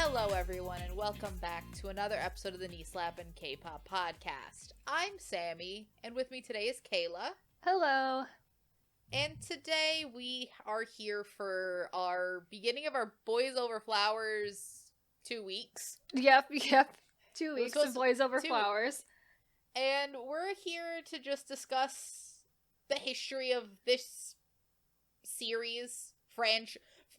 Hello, everyone, and welcome back to another episode of the Slappin Kpop podcast. I'm Sammy, and with me today is Kayla. Hello. And today we are here for our beginning of our Boys Over Flowers 2 weeks. Yep. 2 weeks of Boys Over Flowers. And we're here to just discuss the history of this series,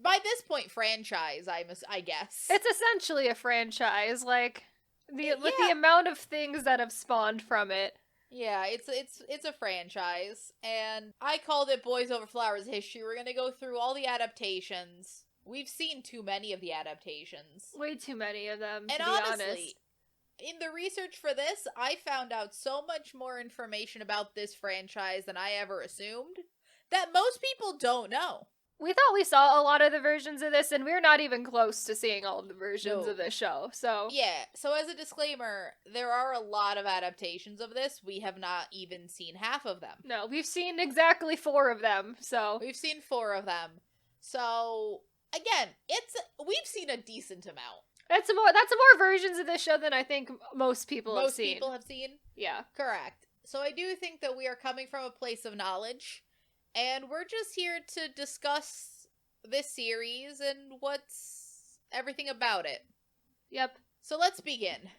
by this point, franchise, I guess. It's essentially a franchise, with the amount of things that have spawned from it. Yeah, it's a franchise, and I called it Boys Over Flowers history. We're gonna go through all the adaptations. We've seen too many of the adaptations. Way too many of them, and to be honestly, honest. In the research for this, I found out so much more information about this franchise than I ever assumed that most people don't know. We thought we saw a lot of the versions of this, and we're not even close to seeing all of the versions of this show, so... Yeah, so as a disclaimer, there are a lot of adaptations of this. We have not even seen half of them. No, we've seen exactly 4 of them, so... We've seen 4 of them. So, again, we've seen a decent amount. That's more versions of this show than I think most people have seen. Most people have seen? Yeah. Correct. So I do think that we are coming from a place of knowledge. And we're just here to discuss this series and what's everything about it. Yep. So let's begin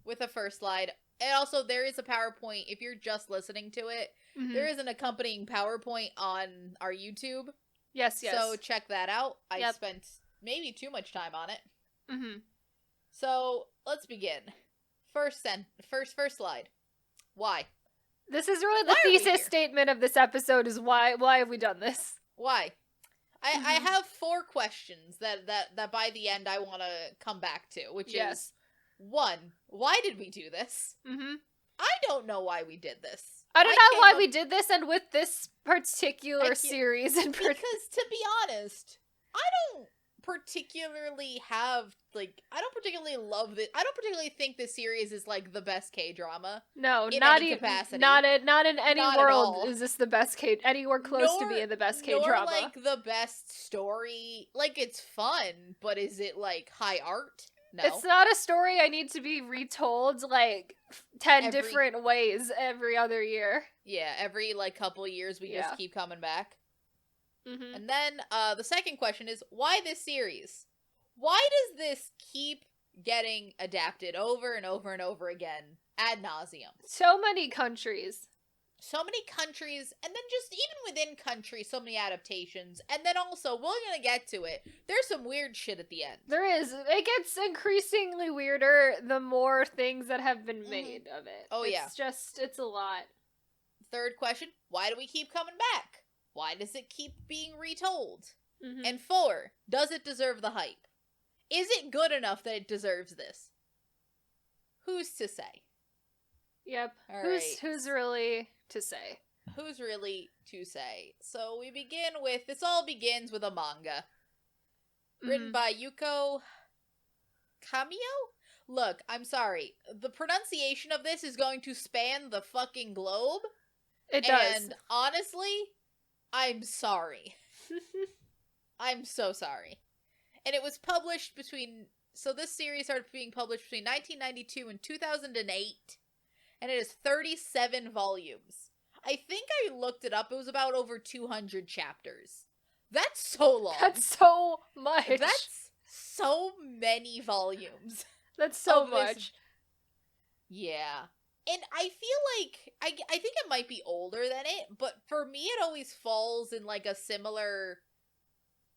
with the first slide. And also, there is a PowerPoint. If you're just listening to it, there is an accompanying PowerPoint on our YouTube. Yes. So check that out. I spent maybe too much time on it. Mm-hmm. So let's begin. First slide. Why? This is really the thesis statement of this episode is why have we done this? Why? I have 4 questions that by the end I want to come back to, which is, 1, why did we do this? Mm-hmm. I don't know why we did this. I don't know why we did this, and with this particular series. Because, to be honest, I don't particularly love this. I don't particularly think this series is like the best K-drama. No, not even capacity. Not in any world is this the best anywhere close to being the best K-drama. Nor like the best story. Like, it's fun, but is it like high art? No. It's not a story I need to be retold like 10 different ways every other year. Yeah, every like couple years we just keep coming back. Mm-hmm. And then the second question is, why this series? Why does this keep getting adapted over and over and over again ad nauseum? So many countries, and then just even within countries, so many adaptations. And then also, we're gonna get to it, there's some weird shit at the end. There is. It gets increasingly weirder the more things that have been made of it. Oh, it's a lot. Third question, why do we keep coming back? Why does it keep being retold? Mm-hmm. And 4, does it deserve the hype? Is it good enough that it deserves this? Who's to say? Yep. Who's really to say? Who's really to say? So we begin with, this all begins with a manga. Written by Yuko Kamio? Look, I'm sorry. The pronunciation of this is going to span the fucking globe. It does. And honestly, I'm sorry. I'm so sorry. And it was published so this series started being published between 1992 and 2008. And it is 37 volumes. I think I looked it up. It was about over 200 chapters. That's so long. That's so much. That's so many volumes. That's so much. Yeah. And I feel like, I think it might be older than it, but for me it always falls in like a similar,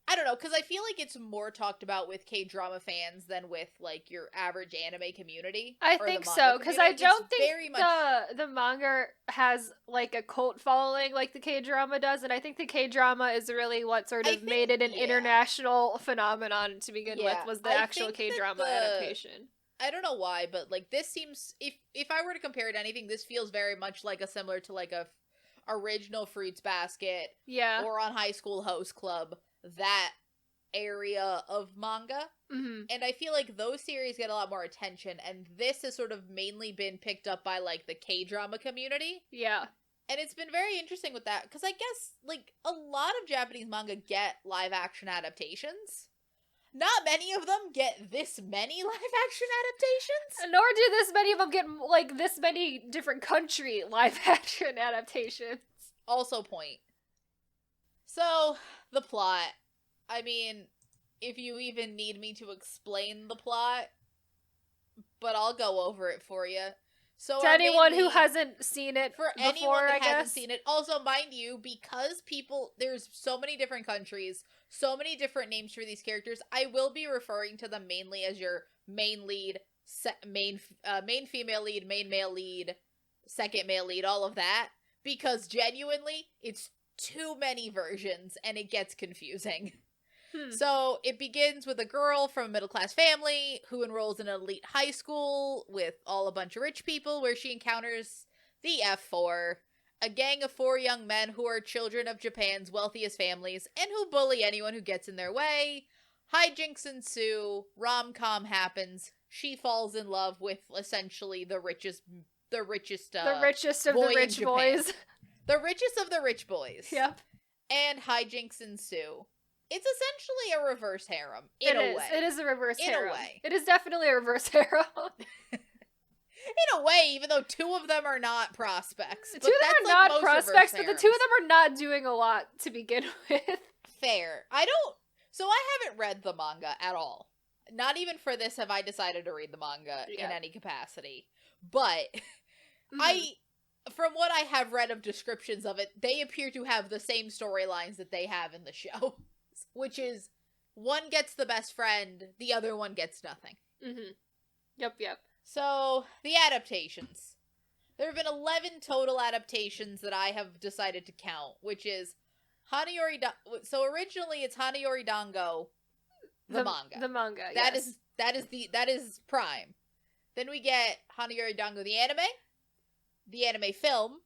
I don't know, because I feel like it's more talked about with K-drama fans than with like your average anime community. I think so, because I don't think the manga has like a cult following like the K-drama does, and I think the K-drama is really what sort of made it an international phenomenon to begin with, was the actual K-drama adaptation. I don't know why, but like this seems, if I were to compare it to anything, this feels very much like similar to like a original Fruits Basket, or on High School Host Club, that area of manga. Mm-hmm. And I feel like those series get a lot more attention, and this has sort of mainly been picked up by like the K-drama community. Yeah. And it's been very interesting with that, because I guess like a lot of Japanese manga get live action adaptations. not many of them get this many live-action adaptations. Nor do this many of them get, like, this many different country live-action adaptations. Also point. So, the plot. I mean, if you even need me to explain the plot, but I'll go over it for you. So to anyone who hasn't seen it for before, anyone that I guess. hasn't seen it. Also, mind you, because there's so many different countries, so many different names for these characters, I will be referring to them mainly as your main lead, main female lead, main male lead, second male lead, all of that. Because genuinely, it's too many versions and it gets confusing. So it begins with a girl from a middle-class family who enrolls in an elite high school with a bunch of rich people, where she encounters the F4, a gang of 4 young men who are children of Japan's wealthiest families and who bully anyone who gets in their way. Hijinks ensue, rom-com happens, she falls in love with essentially the richest of the rich boys. The richest of the rich boys. Yep. And hijinks ensue. It's essentially a reverse harem, in a way. It is a reverse harem. In a way. It is definitely a reverse harem. In a way, even though 2 of them are not prospects. 2 of them are not prospects, but the 2 of them are not doing a lot to begin with. Fair. So I haven't read the manga at all. Not even for this have I decided to read the manga in any capacity. But from what I have read of descriptions of it, they appear to have the same storylines that they have in the show. Which is, one gets the best friend, the other one gets nothing. Yep. So, the adaptations. There have been 11 total adaptations that I have decided to count, which is Hana Yori Dango. So originally it's Hana Yori Dango, the manga. The manga, that yes. That is prime. Then we get Hana Yori Dango, the anime film.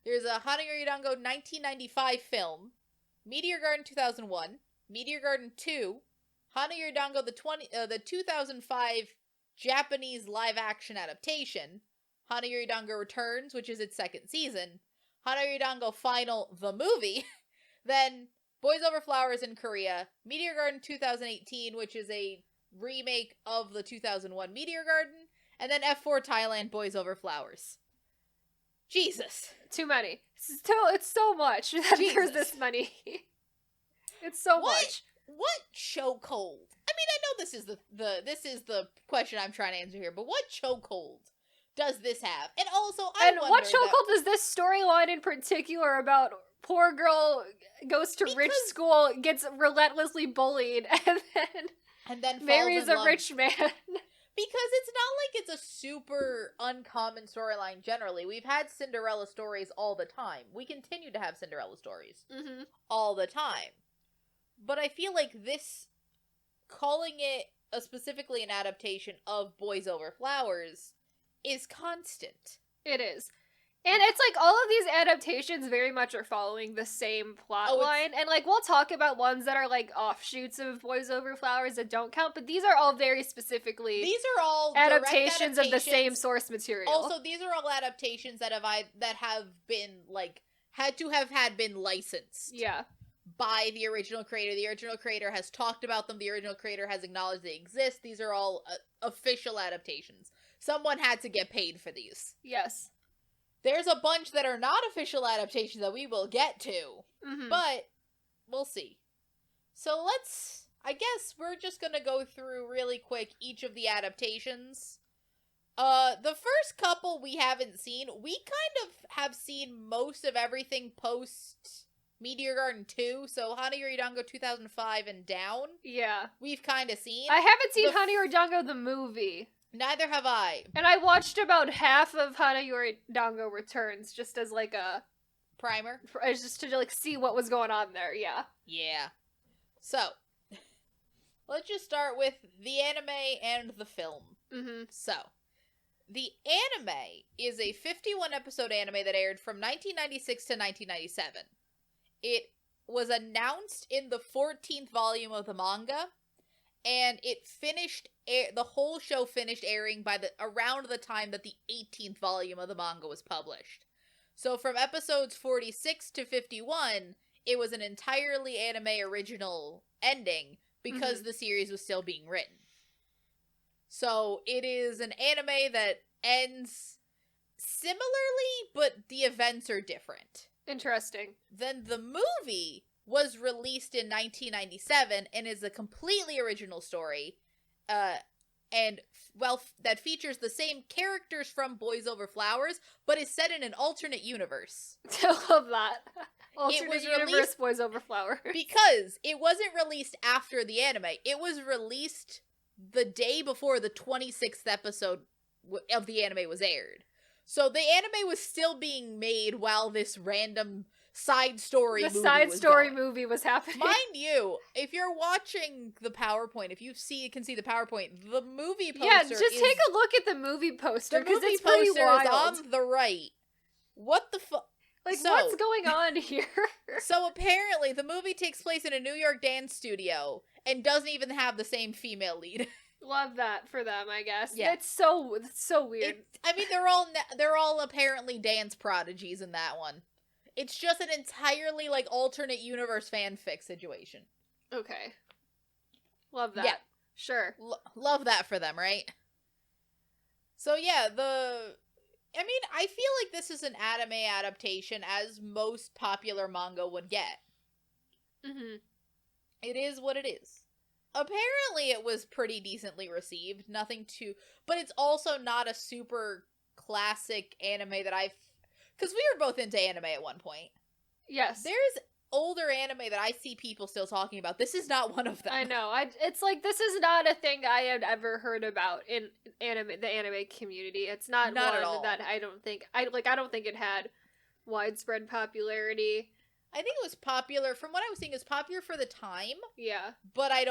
There's a Hana Yori Dango 1995 film, Meteor Garden 2001, Meteor Garden 2, Hana Yori Dango the 2005 Japanese live-action adaptation, Hana Yori Dango Returns, which is its 2nd season, Hana Yori Dango Final, the movie, then Boys Over Flowers in Korea, Meteor Garden 2018, which is a remake of the 2001 Meteor Garden, and then F4 Thailand, Boys Over Flowers. Jesus. Too many. It's so much that there's this many. It's so much. What chokehold? I mean, I know this is the question I'm trying to answer here, but what chokehold does this have? And also, what chokehold does this storyline in particular about poor girl goes to rich school, gets relentlessly bullied, and then marries a rich man? Because it's not like it's a super uncommon storyline generally. We've had Cinderella stories all the time. We continue to have Cinderella stories all the time. But I feel like this, calling it specifically an adaptation of Boys Over Flowers, is constant. It is. And it's like all of these adaptations very much are following the same plot line. And like we'll talk about ones that are like offshoots of Boys Over Flowers that don't count, but these are all very specifically adaptations of the same source material. Also, these are all adaptations that have been like had been licensed. Yeah. By the original creator. The original creator has talked about them. The original creator has acknowledged they exist. These are all official adaptations. Someone had to get paid for these. Yes. There's a bunch that are not official adaptations that we will get to. But we'll see. So I guess we're just gonna go through really quick each of the adaptations. The first couple we haven't seen. We kind of have seen most of everything post Meteor Garden 2, so Hana Yori Dango 2005 and down. Yeah. We've kind of seen. I haven't seen Hana Yori Dango the movie. Neither have I. And I watched about half of Hana Yori Dango Returns just as like a primer. Just to like see what was going on there, yeah. Yeah. So, let's just start with the anime and the film. So, the anime is a 51-episode anime that aired from 1996 to 1997. It was announced in the 14th volume of the manga, and it finished, the whole show finished airing by around the time that the 18th volume of the manga was published. So from episodes 46 to 51, it was an entirely anime original ending, because the series was still being written. So it is an anime that ends similarly, but the events are different. Interesting. Then the movie was released in 1997 and is a completely original story. That features the same characters from Boys Over Flowers, but is set in an alternate universe. I love that. Alternate universe Boys Over Flowers. Because it wasn't released after the anime. It was released the day before the 26th episode of the anime was aired. So the anime was still being made while this random side story movie was happening. Mind you, if you're watching the PowerPoint, if you can see the PowerPoint, the movie poster take a look at the movie poster, because it's pretty poster wild. Is on the right. What the fuck? Like, what's going on here? So apparently the movie takes place in a New York dance studio and doesn't even have the same female lead. Love that for them, I guess. Yeah. It's so weird. They're all apparently dance prodigies in that one. It's just an entirely, like, alternate universe fanfic situation. Okay. Love that. Yeah. Sure. Love that for them, right? So, yeah, I feel like this is an anime adaptation as most popular manga would get. Mm-hmm. It is what it is. Apparently it was pretty decently received. But it's also not a super classic anime that because we were both into anime at one point. Yes. There's older anime that I see people still talking about. This is not one of them. I know. It's like, this is not a thing I had ever heard about in the anime community. It's not one at all. That I don't think it had widespread popularity. I think it was popular, from what I was seeing, it was popular for the time. Yeah. But it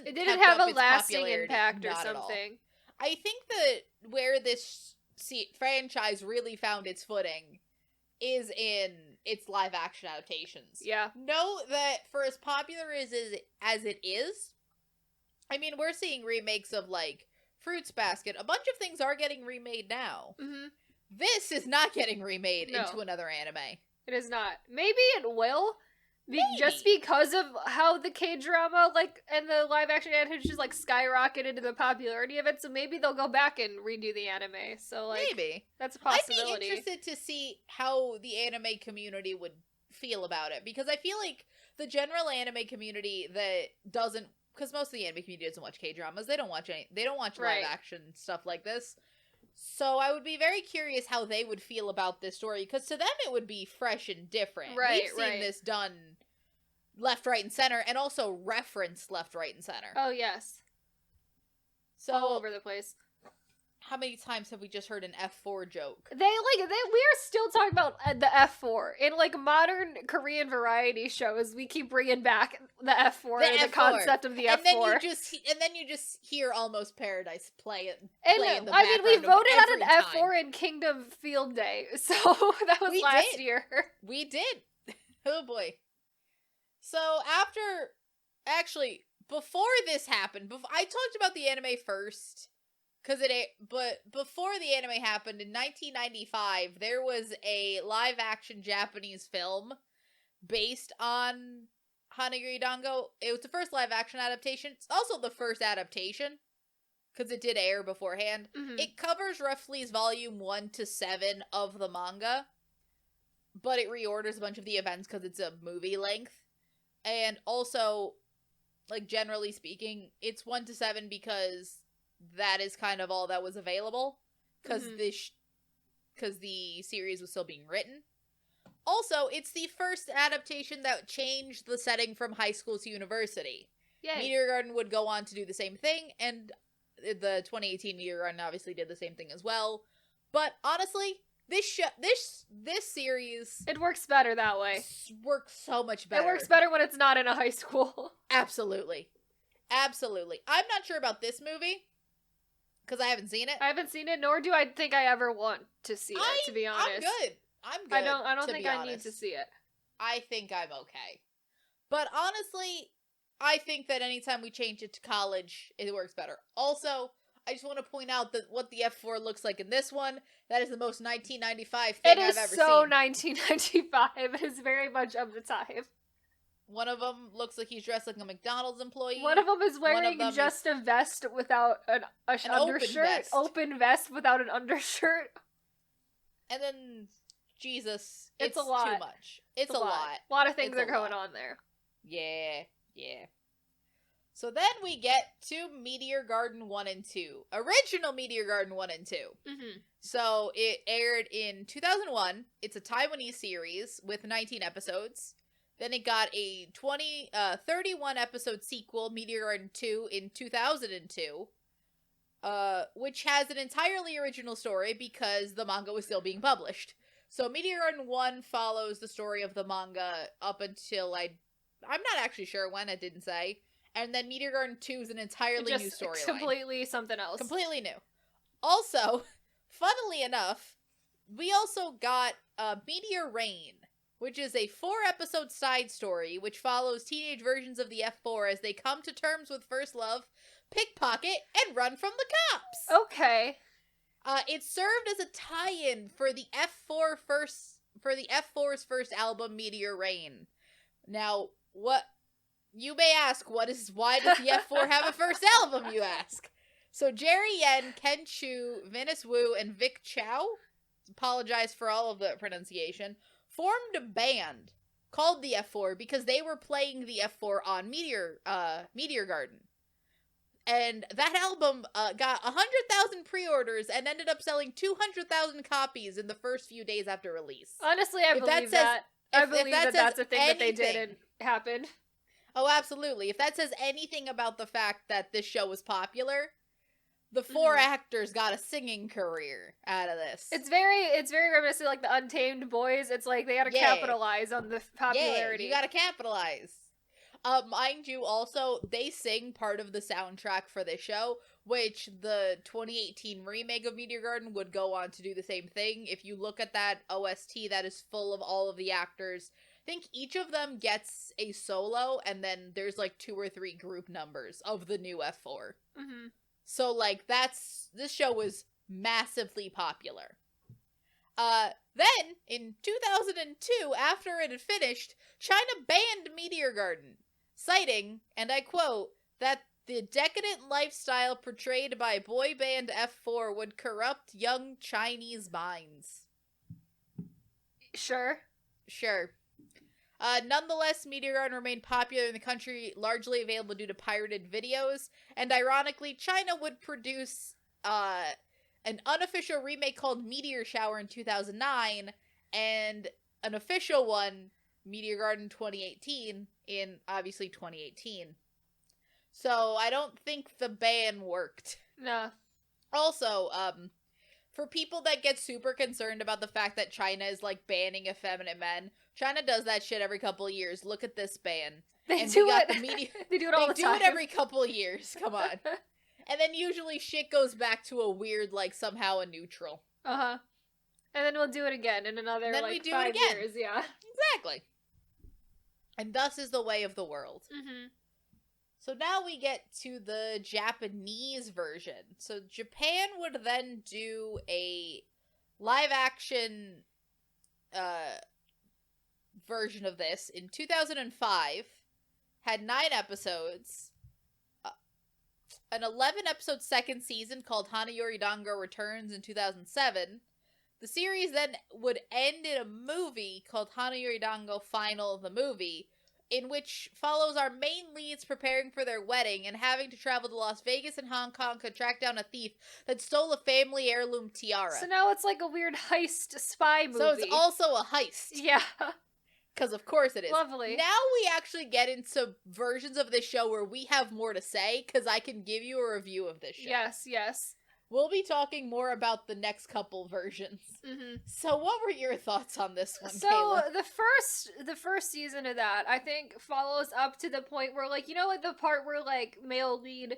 didn't have a lasting impact or something. I think that where this franchise really found its footing is in its live action adaptations. Yeah. Note that for as popular as it is, we're seeing remakes of, like, Fruits Basket. A bunch of things are getting remade now. Mm-hmm. This is not getting remade into another anime. It is not. Maybe it will. Just because of how the K-drama, like, and the live-action adaptations, like, skyrocketed to the popularity of it, so maybe they'll go back and redo the anime. So, like, maybe. That's a possibility. I'd be interested to see how the anime community would feel about it, because I feel like the general anime community that doesn't, because most of the anime community doesn't watch K-dramas, they don't watch live-action stuff like this. So I would be very curious how they would feel about this story, because to them it would be fresh and different. Right, We've seen this done left, right, and center, and also referenced left, right, and center. Oh, yes. So, all over the place. How many times have we just heard an F4 joke? We are still talking about the F4. In, like, modern Korean variety shows, we keep bringing back the F4 and the concept of the F4. And then you just hear Almost Paradise play in the background. We voted on an F4 in Kingdom Field Day, so that was last year. We did. Oh boy. So before this happened, I talked about the anime first. But before the anime happened, in 1995, there was a live-action Japanese film based on Hana Yori Dango. It was the first live-action adaptation. It's also the first adaptation, because it did air beforehand. Mm-hmm. It covers roughly volume 1 to 7 of the manga, but it reorders a bunch of the events because it's a movie length. And also, like, generally speaking, it's 1 to 7 because that is kind of all that was available, because the series was still being written. Also, it's the first adaptation that changed the setting from high school to university. Yay. Meteor Garden would go on to do the same thing, and the 2018 Meteor Garden obviously did the same thing as well. But honestly, this series, it works better that way. Works so much better. It works better when it's not in a high school. Absolutely. I'm not sure about this movie, because I haven't seen it. I haven't seen it, nor do I think I ever want to see it, to be honest. I'm good. I don't think I need to see it. I think I'm okay. But honestly, I think that anytime we change it to college, it works better. Also, I just want to point out that what the F4 looks like in this one, that is the most 1995 thing I've ever seen. It is so 1995. It is very much of the time. One of them looks like he's dressed like a McDonald's employee. One of them is wearing just a vest without an undershirt. Open vest without an undershirt. And then, Jesus, it's a lot. Too much. It's a lot. A lot of things are going on there. Yeah. So then we get to Meteor Garden 1 and 2. Original Meteor Garden 1 and 2. Mm-hmm. So it aired in 2001. It's a Taiwanese series with 19 episodes. Then it got a 31 episode sequel, Meteor Garden 2, in 2002. Which has an entirely original story because the manga was still being published. So Meteor Garden 1 follows the story of the manga up until I'm not actually sure when, it didn't say. And then Meteor Garden 2 is an entirely new storyline. Completely something else. Completely new. Also, funnily enough, we also got Meteor Rain, which is a 4-episode side story which follows teenage versions of the F4 as they come to terms with first love, pickpocket, and run from the cops. Okay. It served as a tie-in for the F4's first album, Meteor Rain. Now, what you may ask, why does the F4 have a first album, you ask? So Jerry Yen, Ken Chu, Venus Wu, and Vic Chow, apologize for all of the pronunciation, formed a band called the F4 because they were playing the F4 on Meteor Garden. And that album got 100,000 pre-orders and ended up selling 200,000 copies in the first few days after release. Honestly, I believe that. I believe that that's a thing that they did and happened. Oh, absolutely. If that says anything about the fact that this show was popular, the 4 actors got a singing career out of this. It's very reminiscent like the Untamed Boys. It's like they gotta capitalize on the popularity. Yeah, you gotta capitalize. Mind you, also, they sing part of the soundtrack for this show, which the 2018 remake of Meteor Garden would go on to do the same thing. If you look at that OST, that is full of all of the actors. I think each of them gets a solo, and then there's like 2 or 3 group numbers of the new F4. Mm-hmm. So, like, this show was massively popular. Then, in 2002, after it had finished, China banned Meteor Garden, citing, and I quote, that the decadent lifestyle portrayed by boy band F4 would corrupt young Chinese minds. Sure. Nonetheless, Meteor Garden remained popular in the country, largely available due to pirated videos, and ironically, China would produce an unofficial remake called Meteor Shower in 2009, and an official one, Meteor Garden 2018, in, obviously, 2018. So, I don't think the ban worked. No. Also, for people that get super concerned about the fact that China is, like, banning effeminate men, China does that shit every couple of years. Look at this ban. They do it. They do it all the time. They do it every couple of years. Come on. And then usually shit goes back to a weird, like, somehow a neutral. Uh-huh. And then we'll do it again in another, like, we do 5 years. Yeah. Exactly. And thus is the way of the world. Mm-hmm. So now we get to the Japanese version. So Japan would then do a live-action version of this in 2005. Had 9 episodes. An 11-episode second season called Hana Yori Dango returns in 2007. The series then would end in a movie called Hana Yori Dango Final, the movie, in which follows our main leads preparing for their wedding and having to travel to Las Vegas and Hong Kong to track down a thief that stole a family heirloom tiara. So now it's like a weird heist spy movie. So it's also a heist. Yeah. Because of course it is. Lovely. Now we actually get into versions of this show where we have more to say, because I can give you a review of this show. Yes. We'll be talking more about the next couple versions. Mm-hmm. So what were your thoughts on this one, So Kayla? the first season of that, I think, follows up to the point where, like, you know, like the part where, like, male lead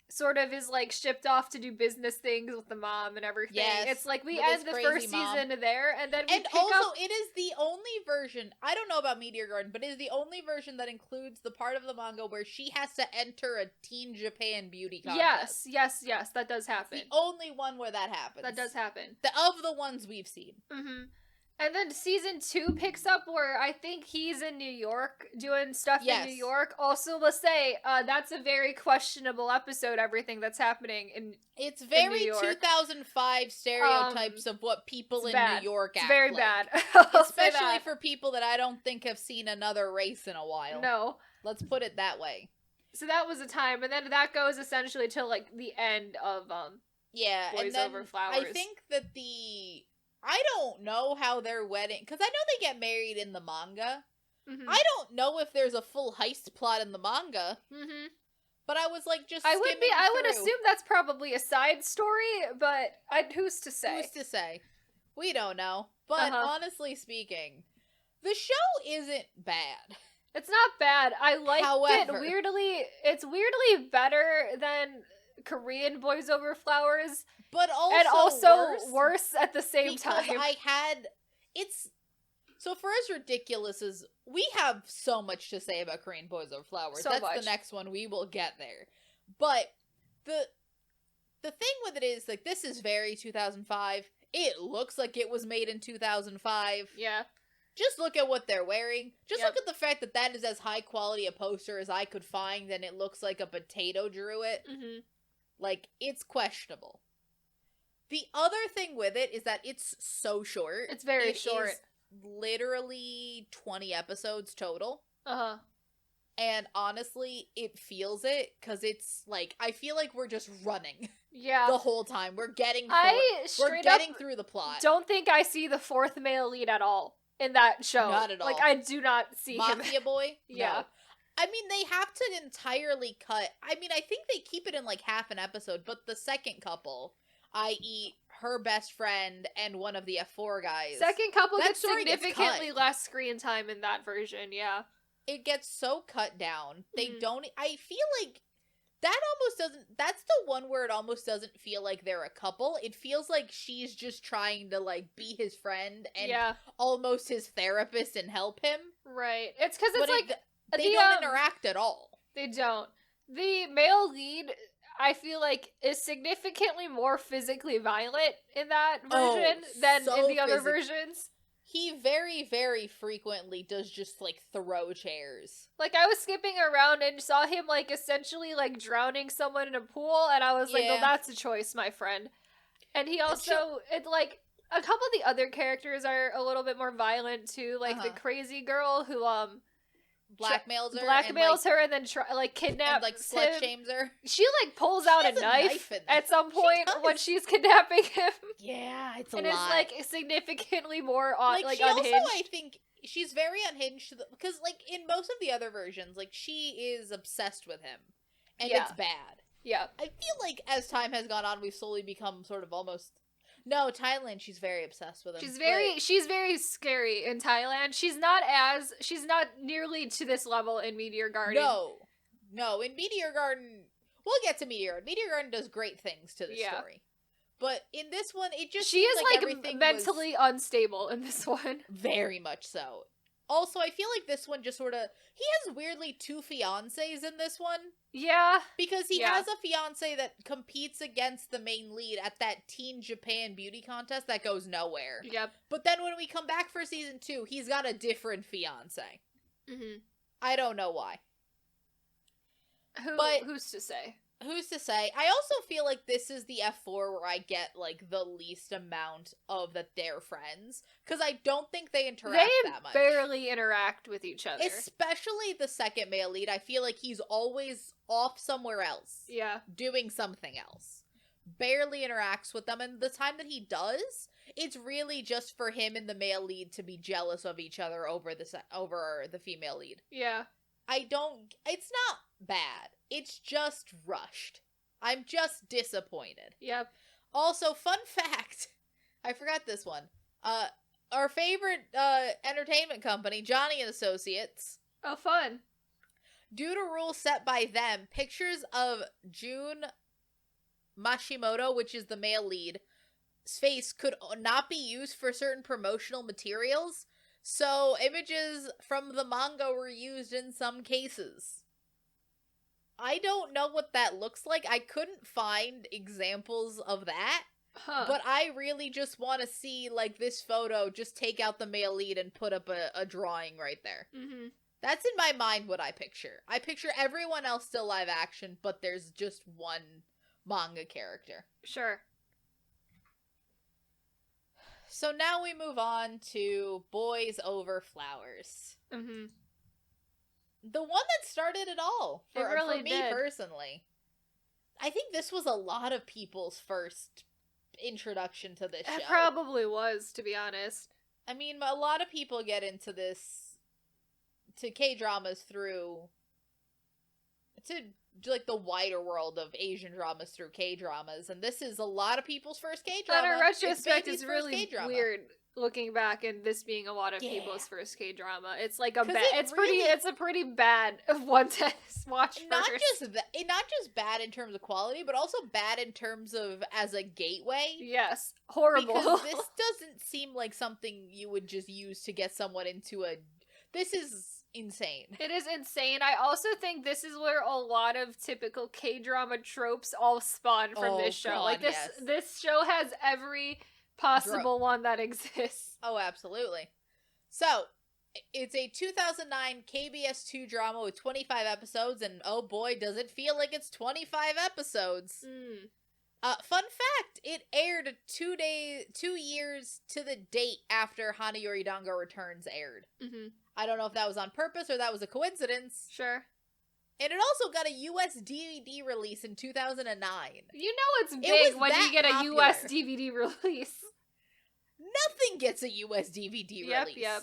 sort of is, like, shipped off to do business things with the mom and everything. Yes, it's like we end the first season there, and then we and pick also up... it is the only version, I don't know about Meteor Garden, but it is the only version that includes the part of the manga where she has to enter a Teen Japan beauty contest. Yes, that does happen. It's the only one where that happens. That does happen. Of the ones we've seen. Mm-hmm. And then season 2 picks up where I think he's in New York doing stuff in New York. Also, let's say that's a very questionable episode, everything that's happening in It's very 2005 stereotypes of what people in New York act very like. Bad. Especially for people that I don't think have seen another race in a while. No. Let's put it that way. So that was a time, and then that goes essentially till, like, the end of Boys Over Flowers. I think that I don't know how their wedding, because I know they get married in the manga. Mm-hmm. I don't know if there's a full heist plot in the manga. Mm-hmm. But I was like, just I would assume that's probably a side story, but who's to say? Who's to say? We don't know. But honestly speaking, the show isn't bad. It's not bad. I liked it weirdly. It's weirdly better than Korean Boys Over Flowers. But also worse at the same time. So for as ridiculous as we have so much to say about Korean Boys Over Flowers, that's the next one, we will get there. But the thing with it is, like, this is very 2005. It looks like it was made in 2005. Yeah. Just look at what they're wearing. Just look at the fact that is as high quality a poster as I could find, and it looks like a potato drew it. Mm-hmm. Like, it's questionable. The other thing with it is that it's so short. It's very short. Literally 20 episodes total. Uh-huh. And honestly, it feels it, because it's like, I feel like we're just running. Yeah. The whole time. We're getting through the plot. Don't think I see the fourth male lead at all in that show. Not at all. Like, I do not see him. Mafia boy? Yeah. No. I mean, they have to entirely cut. I mean, I think they keep it in like half an episode, but the second couple, i.e. her best friend and one of the F4 guys. Second couple gets significantly less screen time in that version, yeah. It gets so cut down. They don't. I feel like that almost doesn't. That's the one where it almost doesn't feel like they're a couple. It feels like she's just trying to, like, be his friend and almost his therapist and help him. Right. It's because it's like. They don't interact at all. They don't. The male lead, I feel like, is significantly more physically violent in that version than in the other versions. He very, very frequently does just, like, throw chairs. Like, I was skipping around and saw him, like, essentially, like, drowning someone in a pool, and I was like, well, that's a choice, my friend. And he also, like, a couple of the other characters are a little bit more violent, too. Like, the crazy girl who, blackmails her and then kidnaps and, like, slut shames her. She, like, pulls out a knife at some point when she's kidnapping him. Yeah, it's a lot. And it's, like, significantly more she unhinged. Also, I think she's very unhinged because, like, in most of the other versions, like, she is obsessed with him, and it's bad. Yeah, I feel like as time has gone on, we've slowly become sort of almost. No, Thailand, she's very obsessed with him. She's very scary in Thailand. She's not nearly to this level in Meteor Garden. No, in Meteor Garden, we'll get to Meteor. Meteor Garden does great things to the story. But in this one, it just she is like mentally unstable in this one. Very much so. Also, I feel like this one just sort of... He has weirdly two fiancés in this one. Yeah. Because he has a fiancé that competes against the main lead at that Teen Japan beauty contest that goes nowhere. Yep. But then when we come back for season 2, he's got a different fiancé. Mm-hmm. I don't know why. Who's to say? Who's to say? I also feel like this is the F4 where I get, like, the least amount of that they're friends. Because I don't think they interact that much. They barely interact with each other. Especially the second male lead. I feel like he's always off somewhere else. Yeah. Doing something else. Barely interacts with them. And the time that he does, it's really just for him and the male lead to be jealous of each other over the female lead. Yeah. It's not bad. It's just rushed. I'm just disappointed. Yep. Also, fun fact. I forgot this one. Our favorite entertainment company, Johnny and Associates. Oh, fun. Due to rules set by them, pictures of Jun Mashimoto, which is the male lead, face could not be used for certain promotional materials. So, images from the manga were used in some cases. I don't know what that looks like. I couldn't find examples of that. But I really just want to see, like, this photo, just take out the male lead and put up a drawing right there. Mm-hmm. That's in my mind what I picture. I picture everyone else still live action, but there's just one manga character. Sure. So now we move on to Boys Over Flowers. Mm-hmm. The one that started it all. For me did. Personally. I think this was a lot of people's first introduction to this show. It probably was, to be honest. I mean, a lot of people get into this, to K-dramas through, to like the wider world of Asian dramas through K-dramas, and this is a lot of people's first K-drama. But in retrospect, it's really weird looking back and this being a lot of people's first K-drama. It's like it's a pretty bad one to watch first. Not just bad in terms of quality, but also bad in terms of as a gateway. Yes. Horrible. Because this doesn't seem like something you would just use to get someone into a... This is insane. It is insane. I also think this is where a lot of typical K-drama tropes all spawn from this show. God, like this show has every possible one that exists. Oh, absolutely. So, it's a 2009 KBS2 drama with 25 episodes, and oh boy, does it feel like it's 25 episodes. Fun fact, it aired 2 years to the date after Hana Yori Dango Returns aired. Mm-hmm. I don't know if that was on purpose or that was a coincidence. Sure. And it also got a US DVD release in 2009. You know it's big when you get a US DVD release. Nothing gets a US DVD release. Yep.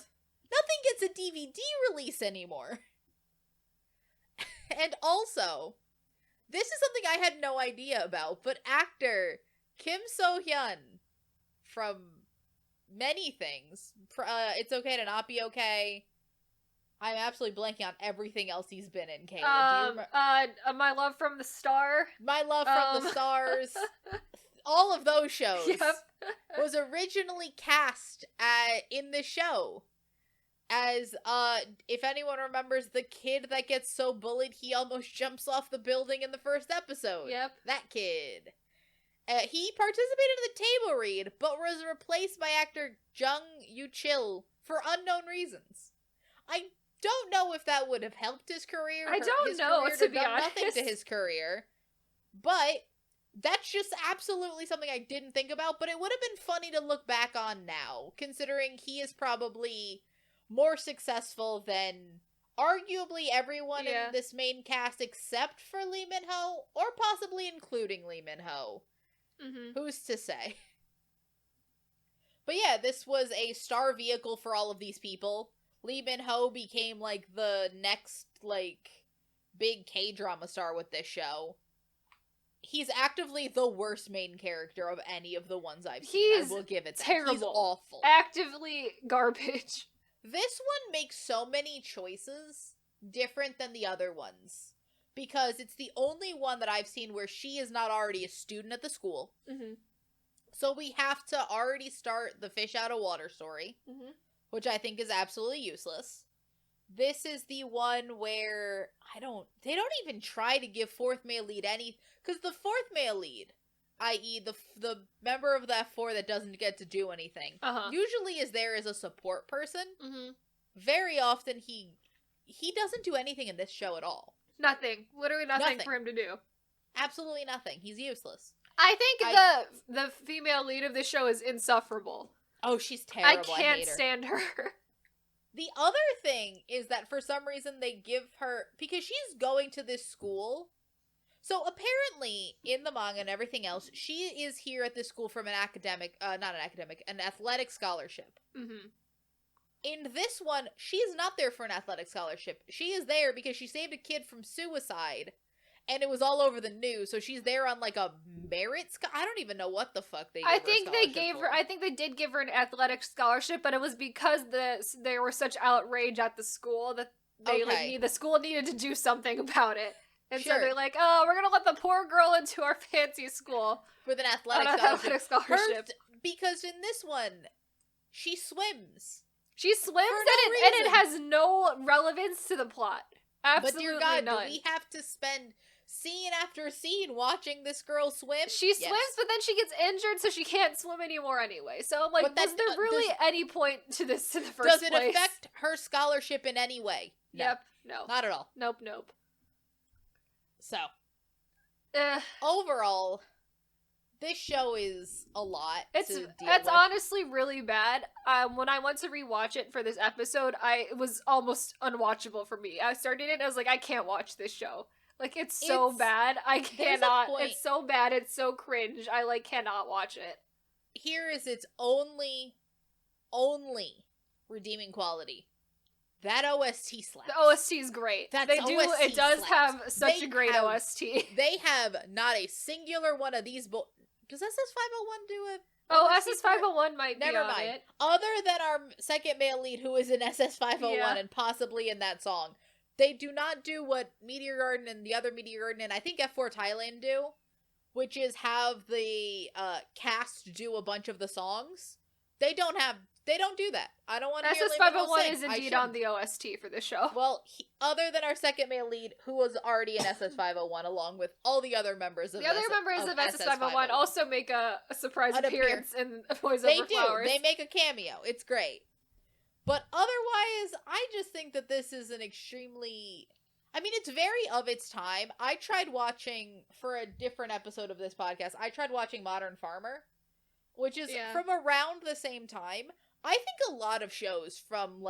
Nothing gets a DVD release anymore. And also, this is something I had no idea about, but actor Kim So-hyun from many things, It's Okay to Not Be Okay. I'm absolutely blanking on everything else he's been in, Kayla. My Love from the Star. My Love from the Stars. All of those shows. Yep. Was originally cast in the show as, if anyone remembers the kid that gets so bullied he almost jumps off the building in the first episode. Yep. That kid. He participated in the table read, but was replaced by actor Jung Yoo-chil for unknown reasons. I don't know if that would have helped his career. I don't know, to be honest. Nothing to his career. But that's just absolutely something I didn't think about, but it would have been funny to look back on now, considering he is probably more successful than arguably everyone in this main cast except for Lee Min-ho, or possibly including Lee Min-ho. Mm-hmm. Who's to say? But yeah, this was a star vehicle for all of these people. Lee Min-ho became, like, the next, like, big K-drama star with this show. He's actively the worst main character of any of the ones I've seen. I will give it that. Terrible. He's awful. Actively garbage. This one makes so many choices different than the other ones. Because it's the only one that I've seen where she is not already a student at the school. Mm-hmm. So we have to already start the fish out of water story. Mm-hmm. Which I think is absolutely useless. This is the one where they don't even try to give fourth male lead any, because the fourth male lead, i.e. the member of the F4 that doesn't get to do anything, usually is there as a support person. Mm-hmm. Very often he doesn't do anything in this show at all. Nothing. Literally nothing for him to do. Absolutely nothing. He's useless. I think the female lead of the show is insufferable. Oh, she's terrible. I can't stand her. The other thing is that for some reason they give her, because she's going to this school. So apparently in the manga and everything else, she is here at this school from an athletic scholarship. Mm-hmm. In this one, she is not there for an athletic scholarship. She is there because she saved a kid from suicide. And it was all over the news, so she's there on, like, a merit I don't even know what the fuck they gave her I think they did give her an athletic scholarship, but it was because there were such outrage at the school that the school needed to do something about it. And so they're like, oh, we're gonna let the poor girl into our fancy school. With an athletic scholarship. Because in this one, she swims. She swims, and it has no relevance to the plot. Absolutely but dear God, none. do we have to spend scene after scene watching this girl swim. She swims, but then she gets injured, so she can't swim anymore anyway. So I'm like, was there really any point to this in the first place? Does it affect her scholarship in any way? No. Yep. No. Not at all. Nope. So, overall, this show is a lot to deal with. It's honestly really bad. When I went to rewatch it for this episode, it was almost unwatchable for me. I started it, and I was like, I can't watch this show. Like, it's so bad. I cannot. It's so bad. It's so cringe. I, cannot watch it. Here is its only redeeming quality. That OST slaps. The OST is great. It does have such a great OST. They have not a singular one of these. Does SS501 do it? Oh, SS501 might be on it. Other than our second male lead, who is in SS501 and possibly in that song. They do not do what Meteor Garden and the other Meteor Garden and I think F4 Thailand do, which is have the cast do a bunch of the songs. They don't do that. I don't want to hear SS501 is indeed on the OST for this show. Well, other than our second male lead, who was already in SS501, along with all the other members of SS501 also make a surprise appearance in Boys Over Flowers. They make a cameo. It's great. But otherwise, I just think that this is an extremely... I mean, it's very of its time. I tried watching, for a different episode of this podcast, I tried watching Modern Farmer, which is from around the same time. I think a lot of shows from,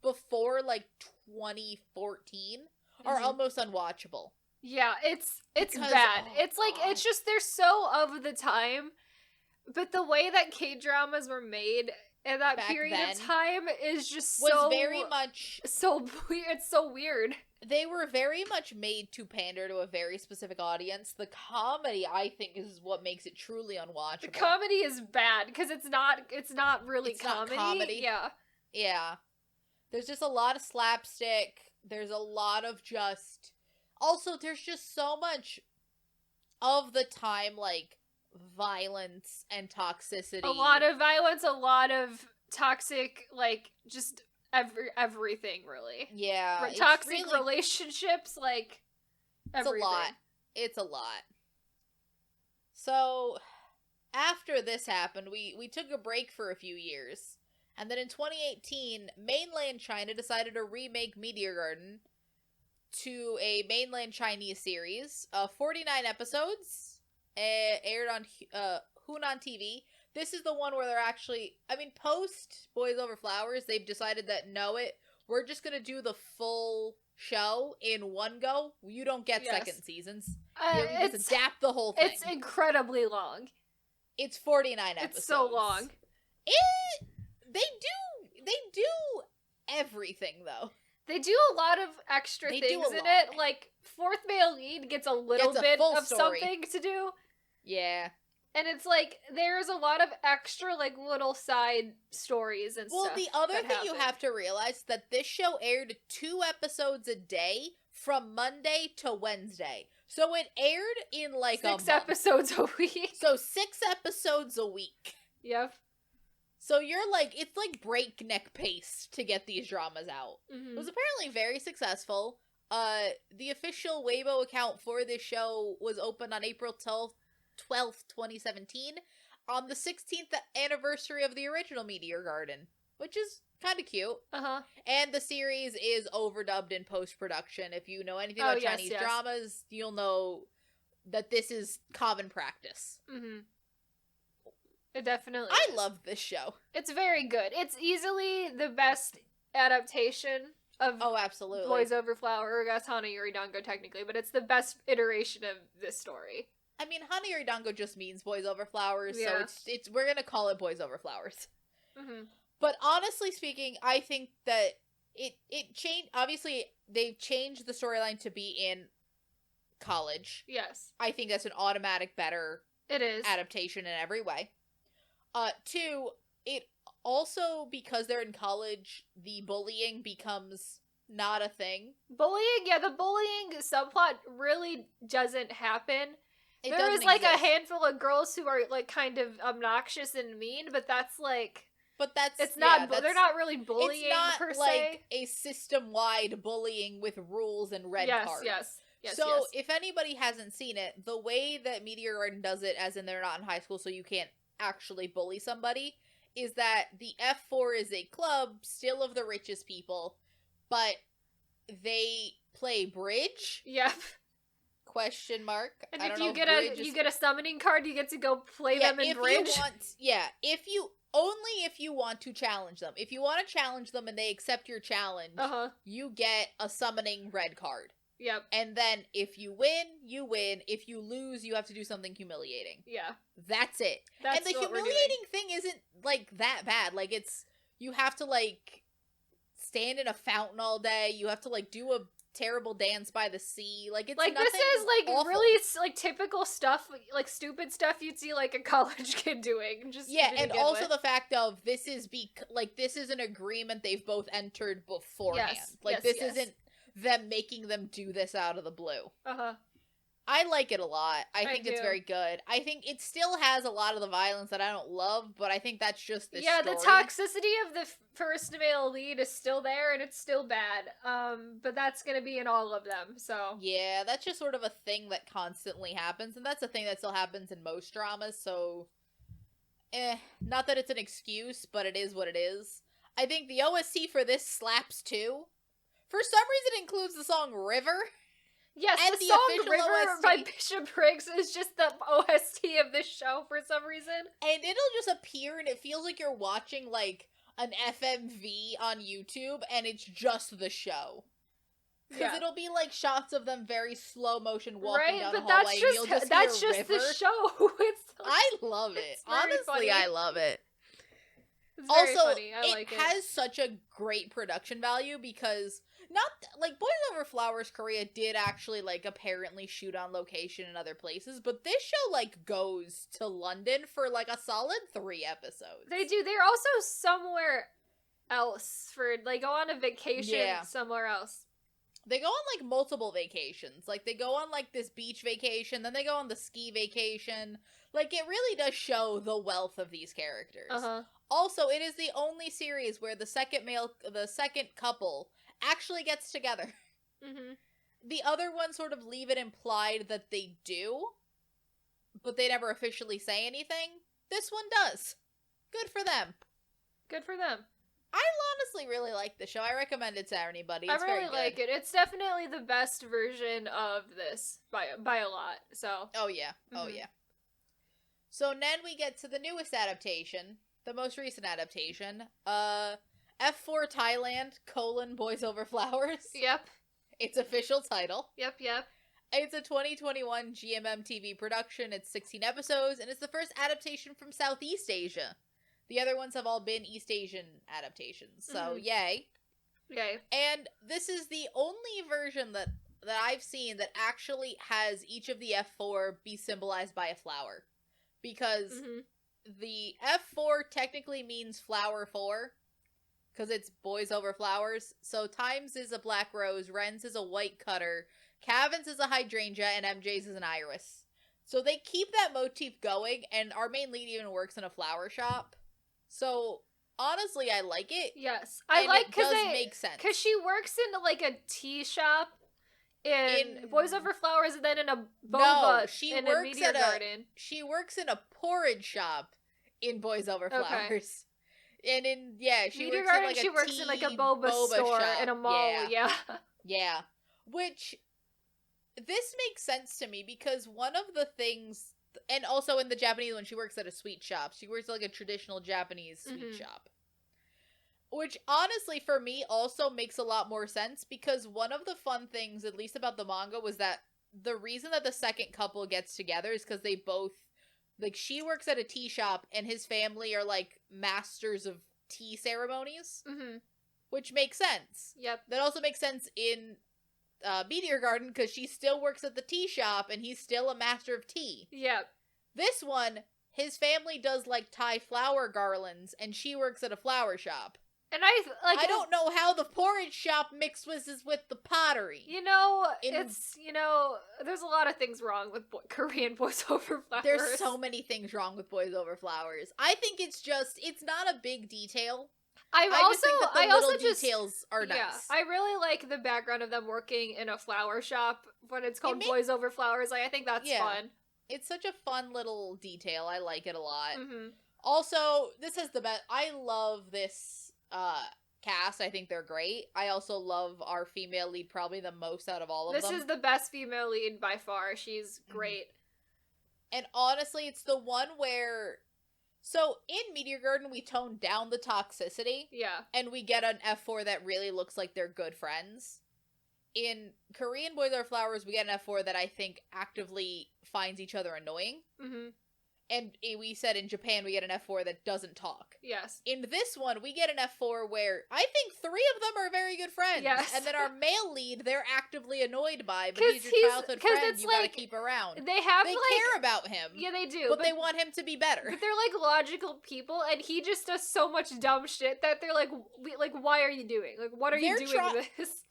before, 2014 are almost unwatchable. Yeah, it's bad. It's just, they're so of the time, but the way that K-dramas were made... And that period of time is just was very much so weird. It's so weird. They were very much made to pander to a very specific audience. The comedy, I think, is what makes it truly unwatchable. The comedy is bad because it's not really comedy. Not comedy. Yeah. There's just a lot of slapstick. There's a lot of just. Also, there's just so much of the time, violence and toxicity. A lot of violence, a lot of toxic, just everything, really. Yeah. Toxic relationships, everything. It's a lot. So, after this happened, we took a break for a few years. And then in 2018, mainland China decided to remake Meteor Garden to a mainland Chinese series. 49 episodes. Aired on Hunan TV. This is the one where they're actually, post Boys Over Flowers, they've decided that we're just gonna do the full show in one go. You don't get second seasons. You just adapt the whole thing. It's incredibly long. It's 49 episodes. It's so long. They do everything though. They do a lot of extra things in it. Fourth male lead gets a little bit of something to do. Yeah. And it's there's a lot of extra, little side stories and stuff. Well, the other thing you have to realize is that this show aired 2 episodes a day from Monday to Wednesday. So it aired in 6 episodes a week. So 6 episodes a week. Yep. So you're it's breakneck pace to get these dramas out. Mm-hmm. It was apparently very successful. The official Weibo account for this show was opened on April 12th, 2017, on the 16th anniversary of the original Meteor Garden, which is kind of cute. Uh-huh. And the series is overdubbed in post-production. If you know anything about Chinese dramas, you'll know that this is common practice. Mm-hmm. It definitely I love this show. It's very good. It's easily the best adaptation of absolutely. Boys Over Flowers. That's Hana Yori Dango technically, but it's the best iteration of this story. Hana Yori Dango just means Boys Over Flowers, so it's we're gonna call it Boys Over Flowers. Mm-hmm. But honestly speaking, I think that it changed. Obviously, they've changed the storyline to be in college. Yes, I think that's an automatic better. It is adaptation in every way. 2, it also, because they're in college, the bullying becomes not a thing. The bullying subplot really doesn't happen. There is exist. A handful of girls who are kind of obnoxious and mean, but that's it's not. They're not really bullying. It's not per se. A system-wide bullying with rules and red cards. Yes. Yes, so, yes. if anybody hasn't seen it, the way that Meteor Rain does it, as in they're not in high school, so you can't actually bully somebody, is that the F4 is a club, still of the richest people, but they play bridge? Yep. Question mark. And if you get a summoning card, you get to go play them in bridge. If you want to challenge them. If you want to challenge them and they accept your challenge, you get a summoning red card. Yep. And then if you win, you win. If you lose, you have to do something humiliating. Yeah. That's it. And the humiliating thing isn't, like, that bad. Like, you have to, like, stand in a fountain all day. You have to, like, do a terrible dance by the sea. Like, it's like, nothing this is, like, awful. really, like, typical stuff, like, stupid stuff you'd see, like, a college kid doing. And also the fact of, this is an agreement they've both entered beforehand. Yes, this isn't them making them do this out of the blue. Uh-huh. I like it a lot. I think it's very good. I think it still has a lot of the violence that I don't love, but I think that's just the story. The toxicity of the first male lead is still there, and it's still bad. But that's gonna be in all of them, so... Yeah, that's just sort of a thing that constantly happens, and that's a thing that still happens in most dramas, so... Not that it's an excuse, but it is what it is. I think the OST for this slaps too. For some reason, it includes the song River. Yes, and the song River OST by Bishop Briggs is just the OST of this show for some reason. And it'll just appear, and it feels like you're watching, like, an FMV on YouTube, and it's just the show. Because it'll be, like, shots of them very slow motion walking down the hallway, and you'll just that's hear just River. the show. I love it. Honestly, funny. I love it. It's very funny. I like it. It has such a great production value because Boys Over Flowers Korea did actually, like, apparently shoot on location in other places, but this show, like, goes to London for, like, a solid 3 episodes. They do. They're also somewhere else they go on a vacation somewhere else. They go on, like, multiple vacations. Like, they go on, like, this beach vacation, then they go on the ski vacation. Like, it really does show the wealth of these characters. Uh-huh. Also, it is the only series where the second couple actually gets together. Mm-hmm. The other ones sort of leave it implied that they do, but they never officially say anything. This one does. Good for them. Good for them. I honestly really like the show. I recommend it to anybody. It's I really like it. It's definitely the best version of this by a lot. So. Oh yeah. Mm-hmm. Oh yeah. So then we get to the newest adaptation, the most recent adaptation. F4 Thailand, Boys Over Flowers. Yep. Its official title. Yep. It's a 2021 GMM TV production. It's 16 episodes, and it's the first adaptation from Southeast Asia. The other ones have all been East Asian adaptations, so yay. Yay. And this is the only version that I've seen that actually has each of the F4 be symbolized by a flower. Because the F4 technically means flower 4, because it's Boys Over Flowers. So Times is a black rose, Ren's is a white cutter, Cavan's is a hydrangea, and MJ's is an iris. So they keep that motif going, and our main lead even works in a flower shop. So, honestly, I like it. Yes. I like because it does make sense. Because she works in, like, a tea shop in Boys Over Flowers and then in a boba in a Meteor Garden. She works in a porridge shop in Boys Over Flowers. And she Meteor works Garden, in, like, she works in, like, a boba store shop. in a mall, Yeah. Which, this makes sense to me because one of the things... And also in the Japanese one, she works at a sweet shop. She works at, like, a traditional Japanese sweet shop. Which, honestly, for me, also makes a lot more sense, because one of the fun things, at least about the manga, was that the reason that the second couple gets together is because they both... Like, she works at a tea shop, and his family are, like, masters of tea ceremonies. Mm-hmm. Which makes sense. Yep. That also makes sense in... Meteor Garden, because she still works at the tea shop and he's still a master of tea. Yep. This one, his family does, like, Thai flower garlands and she works at a flower shop. And I don't know how the porridge shop mixes with the pottery. There's a lot of things wrong with Korean Boys Over Flowers. There's so many things wrong with Boys Over Flowers. I think it's not a big detail. I just think that the little details are nice. Yeah, I really like the background of them working in a flower shop when it's called Boys Over Flowers. Like, I think that's fun. It's such a fun little detail. I like it a lot. Also, this is the best. I love this cast. I think they're great. I also love our female lead probably the most out of all of them. This is the best female lead by far. She's great. And honestly, it's the one where... So, in Meteor Garden, we tone down the toxicity. Yeah. And we get an F4 that really looks like they're good friends. In Korean Boys Over Flowers, we get an F4 that I think actively finds each other annoying. And we said in Japan, we get an F4 that doesn't talk. Yes. In this one, we get an F4 where I think 3 of them are very good friends. Yes. And then our male lead, they're actively annoyed by, but he's your childhood friend you gotta keep around. They care about him. Yeah, they do. But they want him to be better. But they're, like, logical people, and he just does so much dumb shit that they're like, why are you doing? Like, what are you doing this?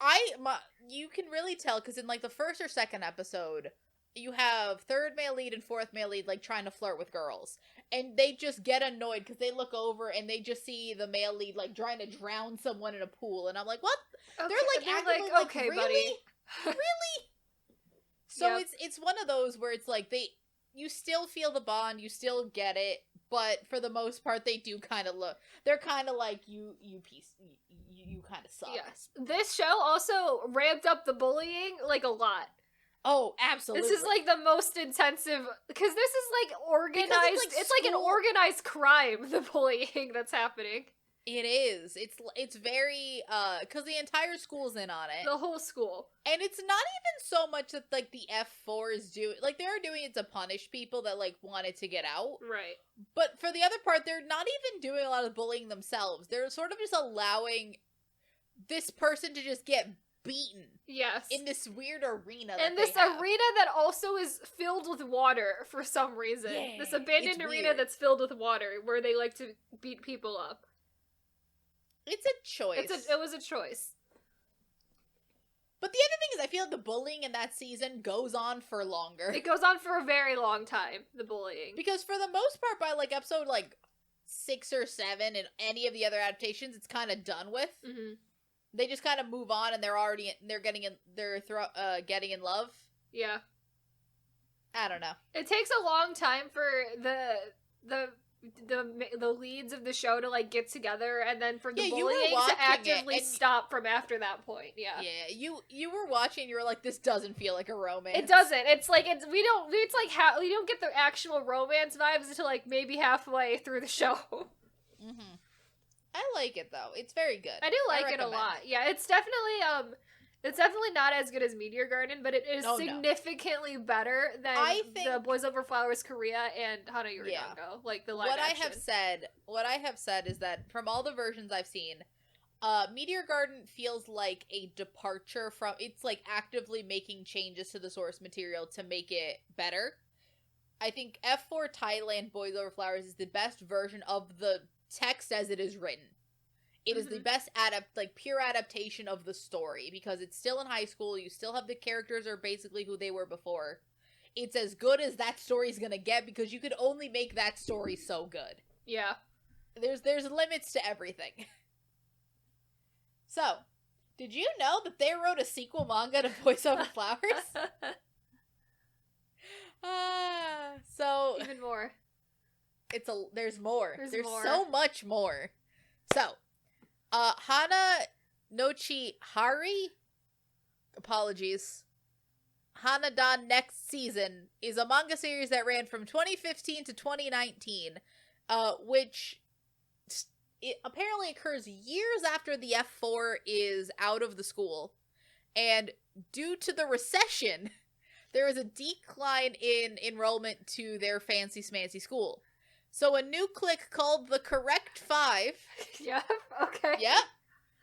You can really tell, because in, like, the first or second episode... You have third male lead and fourth male lead, like, trying to flirt with girls. And they just get annoyed because they look over and they just see the male lead, like, trying to drown someone in a pool. And I'm like, what? Okay, they're like, okay, really? buddy. Really? So it's one of those where it's like, you still feel the bond, you still get it, but for the most part, they do kind of look, they're kind of like, you kind of suck. Yes. This show also ramped up the bullying, like, a lot. Oh, absolutely. This is, like, the most intensive, because this is, like, organized, it's like an organized crime, the bullying that's happening. It is. It's very, because the entire school's in on it. The whole school. And it's not even so much that, like, the F4 is doing, like, they're doing it to punish people that, like, wanted to get out. Right. But for the other part, they're not even doing a lot of bullying themselves. They're sort of just allowing this person to just get beaten. Yes. In this weird arena and this arena that also is filled with water for some reason. Yeah, this abandoned arena that's filled with water where they like to beat people up. It's a choice. It was a choice. But the other thing is I feel like the bullying in that season goes on for longer. It goes on for a very long time, the bullying. Because for the most part, by, like, episode, like, 6 or 7 and any of the other adaptations, it's kind of done with. They just kind of move on, and they're getting in love. Yeah. I don't know. It takes a long time for the leads of the show to, like, get together, and then for the bullying to actively stop from after that point. Yeah. Yeah. You were watching, you were like, this doesn't feel like a romance. It doesn't. We don't get the actual romance vibes until, like, maybe halfway through the show. I like it, though. It's very good. I do like it a lot. Yeah, it's definitely not as good as Meteor Garden, but it is significantly better than the Boys Over Flowers Korea and Hana Yori Dango, like the live action. What I have said is that from all the versions I've seen, Meteor Garden feels like a departure from, it's like actively making changes to the source material to make it better. I think F4 Thailand Boys Over Flowers is the best version of the text as it is written. It is the best pure adaptation of the story, because it's still in high school, you still have the characters are basically who they were before. It's as good as that story's gonna get, because you could only make that story so good. Yeah. There's limits to everything. So, did you know that they wrote a sequel manga to Boys Over Flowers? So even more. There's more. There's more. So much more. So, Hana Nochi Hari, apologies, Hanadan Next Season is a manga series that ran from 2015 to 2019, which it apparently occurs years after the F4 is out of the school, and due to the recession, there is a decline in enrollment to their fancy smancy school. So a new clique called the Correct Five. Yep, okay.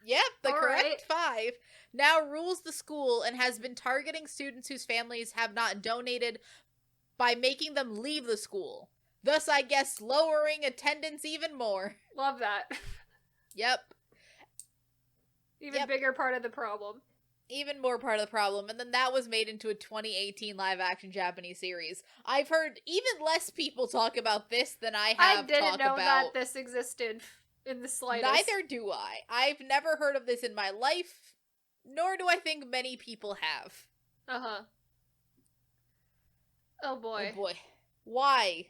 Yep, the Correct Five now rules the school and has been targeting students whose families have not donated by making them leave the school. Thus, I guess, lowering attendance even more. Love that. Yep. Even bigger part of the problem. Even more part of the problem, and then that was made into a 2018 live-action Japanese series. I've heard even less people talk about this than I have talked about. I didn't know that this existed. in the slightest. Neither do I. I've never heard of this in my life, nor do I think many people have. Uh-huh. Oh boy. Oh boy. Why?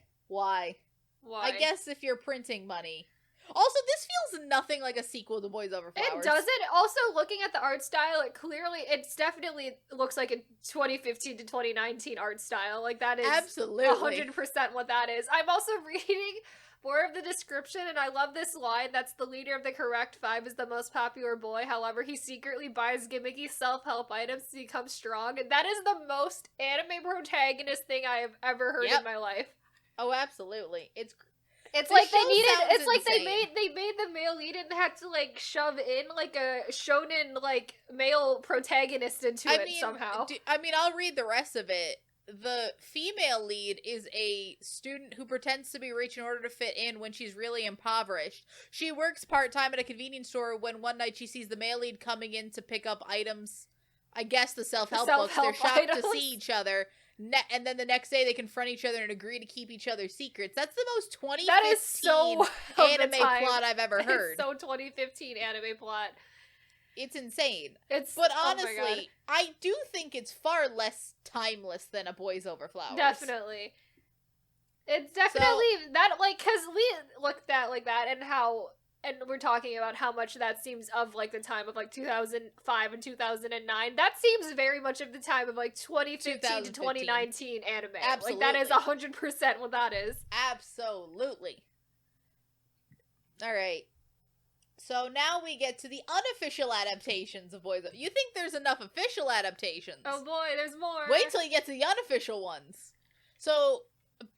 I guess if you're printing money. Also, this feels nothing like a sequel to Boys Over Flowers. It doesn't. Also, looking at the art style, it's definitely looks like a 2015 to 2019 art style. Like, that is absolutely 100% what that is. I'm also reading more of the description, and I love this line. That's the leader of the correct five is the most popular boy. However, he secretly buys gimmicky self-help items to become strong. And that is the most anime protagonist thing I have ever heard in my life. Oh, absolutely. It's like they needed. It's like they made the male lead and had to like shove in like a shonen like male protagonist into it somehow. I'll read the rest of it. The female lead is a student who pretends to be rich in order to fit in when she's really impoverished. She works part-time at a convenience store when one night she sees the male lead coming in to pick up items. I guess the self-help books. They're shocked to see each other. And then the next day they confront each other and agree to keep each other's secrets. That's the most 2015 anime plot I've ever heard. It's so 2015 anime plot. It's insane. But honestly, I do think it's far less timeless than a Boys Over Flowers. Definitely. It's definitely that, like, because we looked at like that and we're talking about how much that seems of, like, the time of, like, 2005 and 2009. That seems very much of the time of, like, 2015 to 2019 anime. Absolutely. Like, that is 100% what that is. Absolutely. Alright. So now we get to the unofficial adaptations of Boys Over. You think there's enough official adaptations? Oh boy, there's more. Wait till you get to the unofficial ones. So,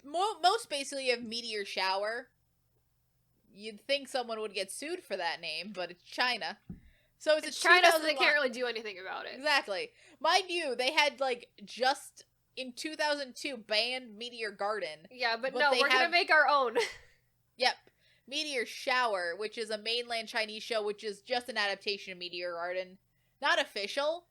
most basically you have Meteor Shower. You'd think someone would get sued for that name, but it's China. So it's China, so they can't really do anything about it. Exactly. Mind you, they had, like, just in 2002 banned Meteor Garden. Yeah, but no, we're gonna make our own. Yep. Meteor Shower, which is a mainland Chinese show, which is just an adaptation of Meteor Garden. Not official,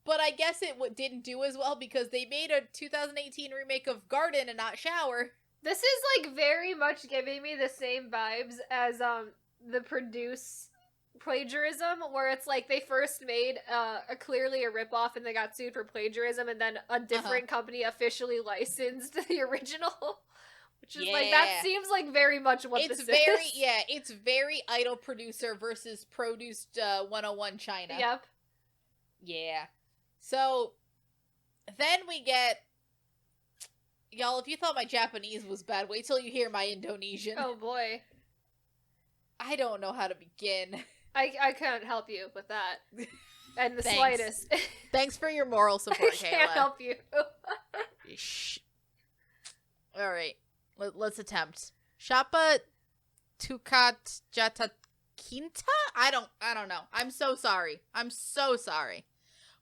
but I guess it didn't do as well because they made a 2018 remake of Garden and not Shower. This is, like, very much giving me the same vibes as, the Produce plagiarism, where it's like they first made clearly a ripoff and they got sued for plagiarism, and then a different company officially licensed the original. Which is like, that seems like very much what this is. Yeah, it's very idol producer versus produced 101 China. Yep. Yeah. So, then we get... Y'all, if you thought my Japanese was bad, wait till you hear my Indonesian. Oh boy. I don't know how to begin. I can't help you with that. And the slightest. Thanks for your moral support, Kayla. I can't help you. Shh. Alright. Let's attempt. Shapa Tukat Jata Kinta? I don't know. I'm so sorry.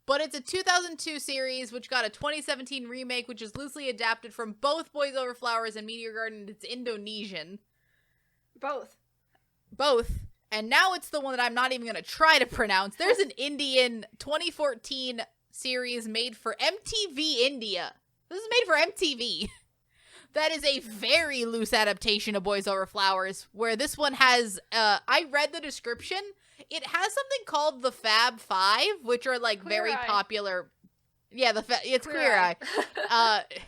But it's a 2002 series, which got a 2017 remake, which is loosely adapted from both Boys Over Flowers and Meteor Garden. It's Indonesian. Both. And now it's the one that I'm not even going to try to pronounce. There's an Indian 2014 series made for MTV India. This is made for MTV. That is a very loose adaptation of Boys Over Flowers, where this one has, I read the description. It has something called the Fab Five, which are, like, very popular. Yeah, it's Queer Eye. It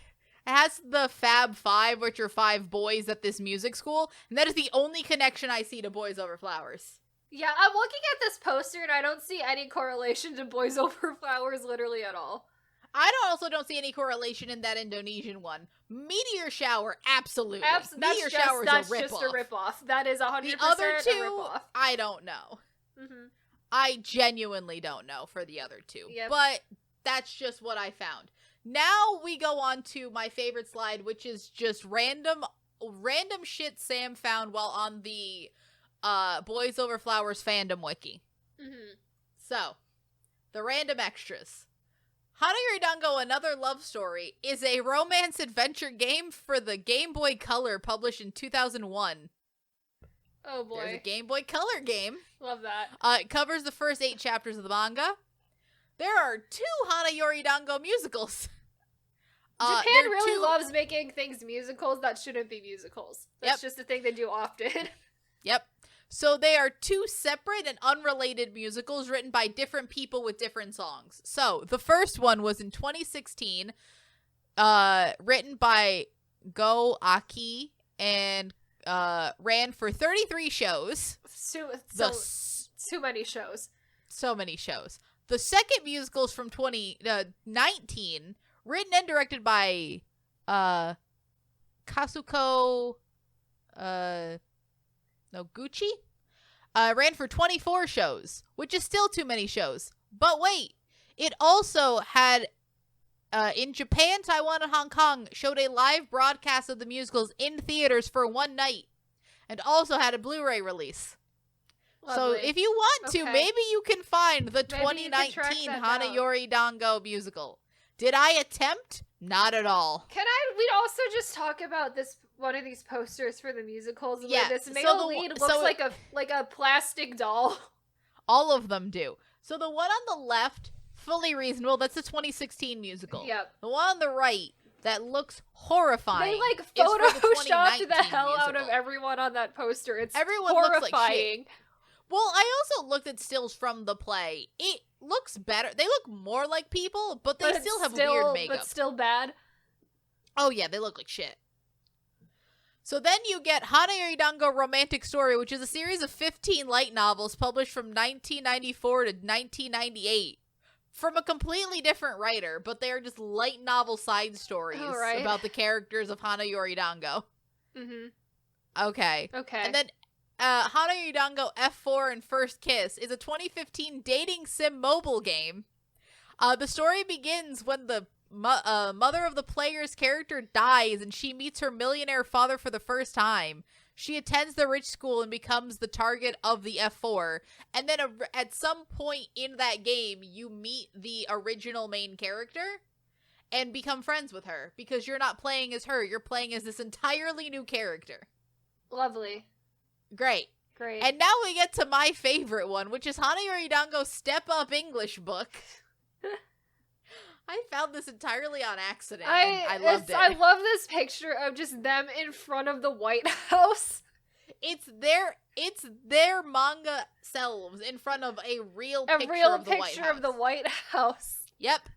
has the Fab Five, which are 5 boys at this music school, and that is the only connection I see to Boys Over Flowers. Yeah, I'm looking at this poster, and I don't see any correlation to Boys Over Flowers literally at all. I also don't see any correlation in that Indonesian one. Meteor Shower, absolutely. Meteor Shower is a ripoff. That's just a ripoff. That is 100% the other two, a ripoff. I don't know. Mm-hmm. I genuinely don't know for the other two. Yep. But that's just what I found. Now we go on to my favorite slide, which is just random shit Sam found while on the Boys Over Flowers fandom wiki. Mm-hmm. So, the random extras. Hana Yori Dango, Another Love Story, is a romance adventure game for the Game Boy Color published in 2001. Oh boy. There's a Game Boy Color game. Love that. It covers the first 8 chapters of the manga. There are 2 Hana Yori Dango musicals. Japan really loves making things musicals that shouldn't be musicals. That's just a thing they do often. Yep. So they are two separate and unrelated musicals written by different people with different songs. So the first one was in 2016, written by Go Aki and ran for 33 shows. Too many shows. So many shows. The second musical is from 2019, written and directed by Kazuko Noguchi. Ran for 24 shows, which is still too many shows. But wait, it also had, in Japan, Taiwan, and Hong Kong, showed a live broadcast of the musicals in theaters for one night, and also had a Blu-ray release. Lovely. So if you want to, maybe you can find the 2019 Hana Yori Dango musical. Did I attempt? Not at all. We'd also just talk about one of these posters for the musicals where this male lead looks like a plastic doll. All of them do. So the one on the left, fully reasonable, that's the 2016 musical. Yep. The one on the right that looks horrifying. They photoshopped the hell out of everyone on that poster. It's horrifying. Looks like shit. Well, I also looked at stills from the play. It looks better. They look more like people, but they still have weird makeup. But still bad. Oh yeah, they look like shit. So then you get Hana Yori Dango Romantic Story, which is a series of 15 light novels published from 1994 to 1998. From a completely different writer, but they are just light novel side stories about the characters of Hana Yori Dango. Mm-hmm. Okay. And then Hana Yori Dango F4 and First Kiss is a 2015 dating sim mobile game. The story begins when the mother of the player's character dies and she meets her millionaire father for the first time. She attends the rich school and becomes the target of the F4. And then at some point in that game, you meet the original main character and become friends with her. Because you're not playing as her, you're playing as this entirely new character. Lovely. Great. And now we get to my favorite one, which is Hana Yori Dango's Step Up English book. I found this entirely on accident, and I loved it. I love this picture of just them in front of the White House. It's their manga selves in front of a real picture of the White House. Yep.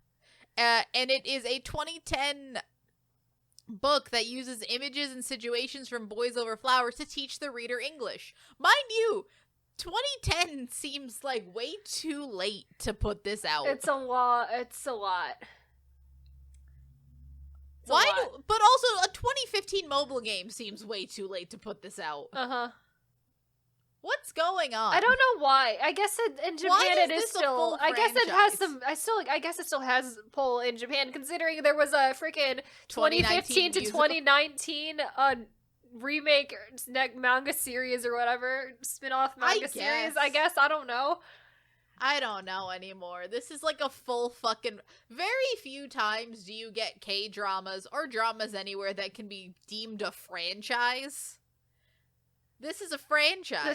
And it is a 2010 book that uses images and situations from Boys Over Flowers to teach the reader English. Mind you, 2010 seems like way too late to put this out. It's a lot. But also a 2015 mobile game seems way too late to put this out. What's going on? I don't know why. I guess in Japan it is still. I guess it has some. I guess it still has pull in Japan, considering there was a freaking 2015 to 2019 remake manga series or whatever, spin-off manga series. I guess I don't know. I don't know anymore. This is like a full fucking... Very few times do you get K-dramas or dramas anywhere that can be deemed a franchise. This is a franchise.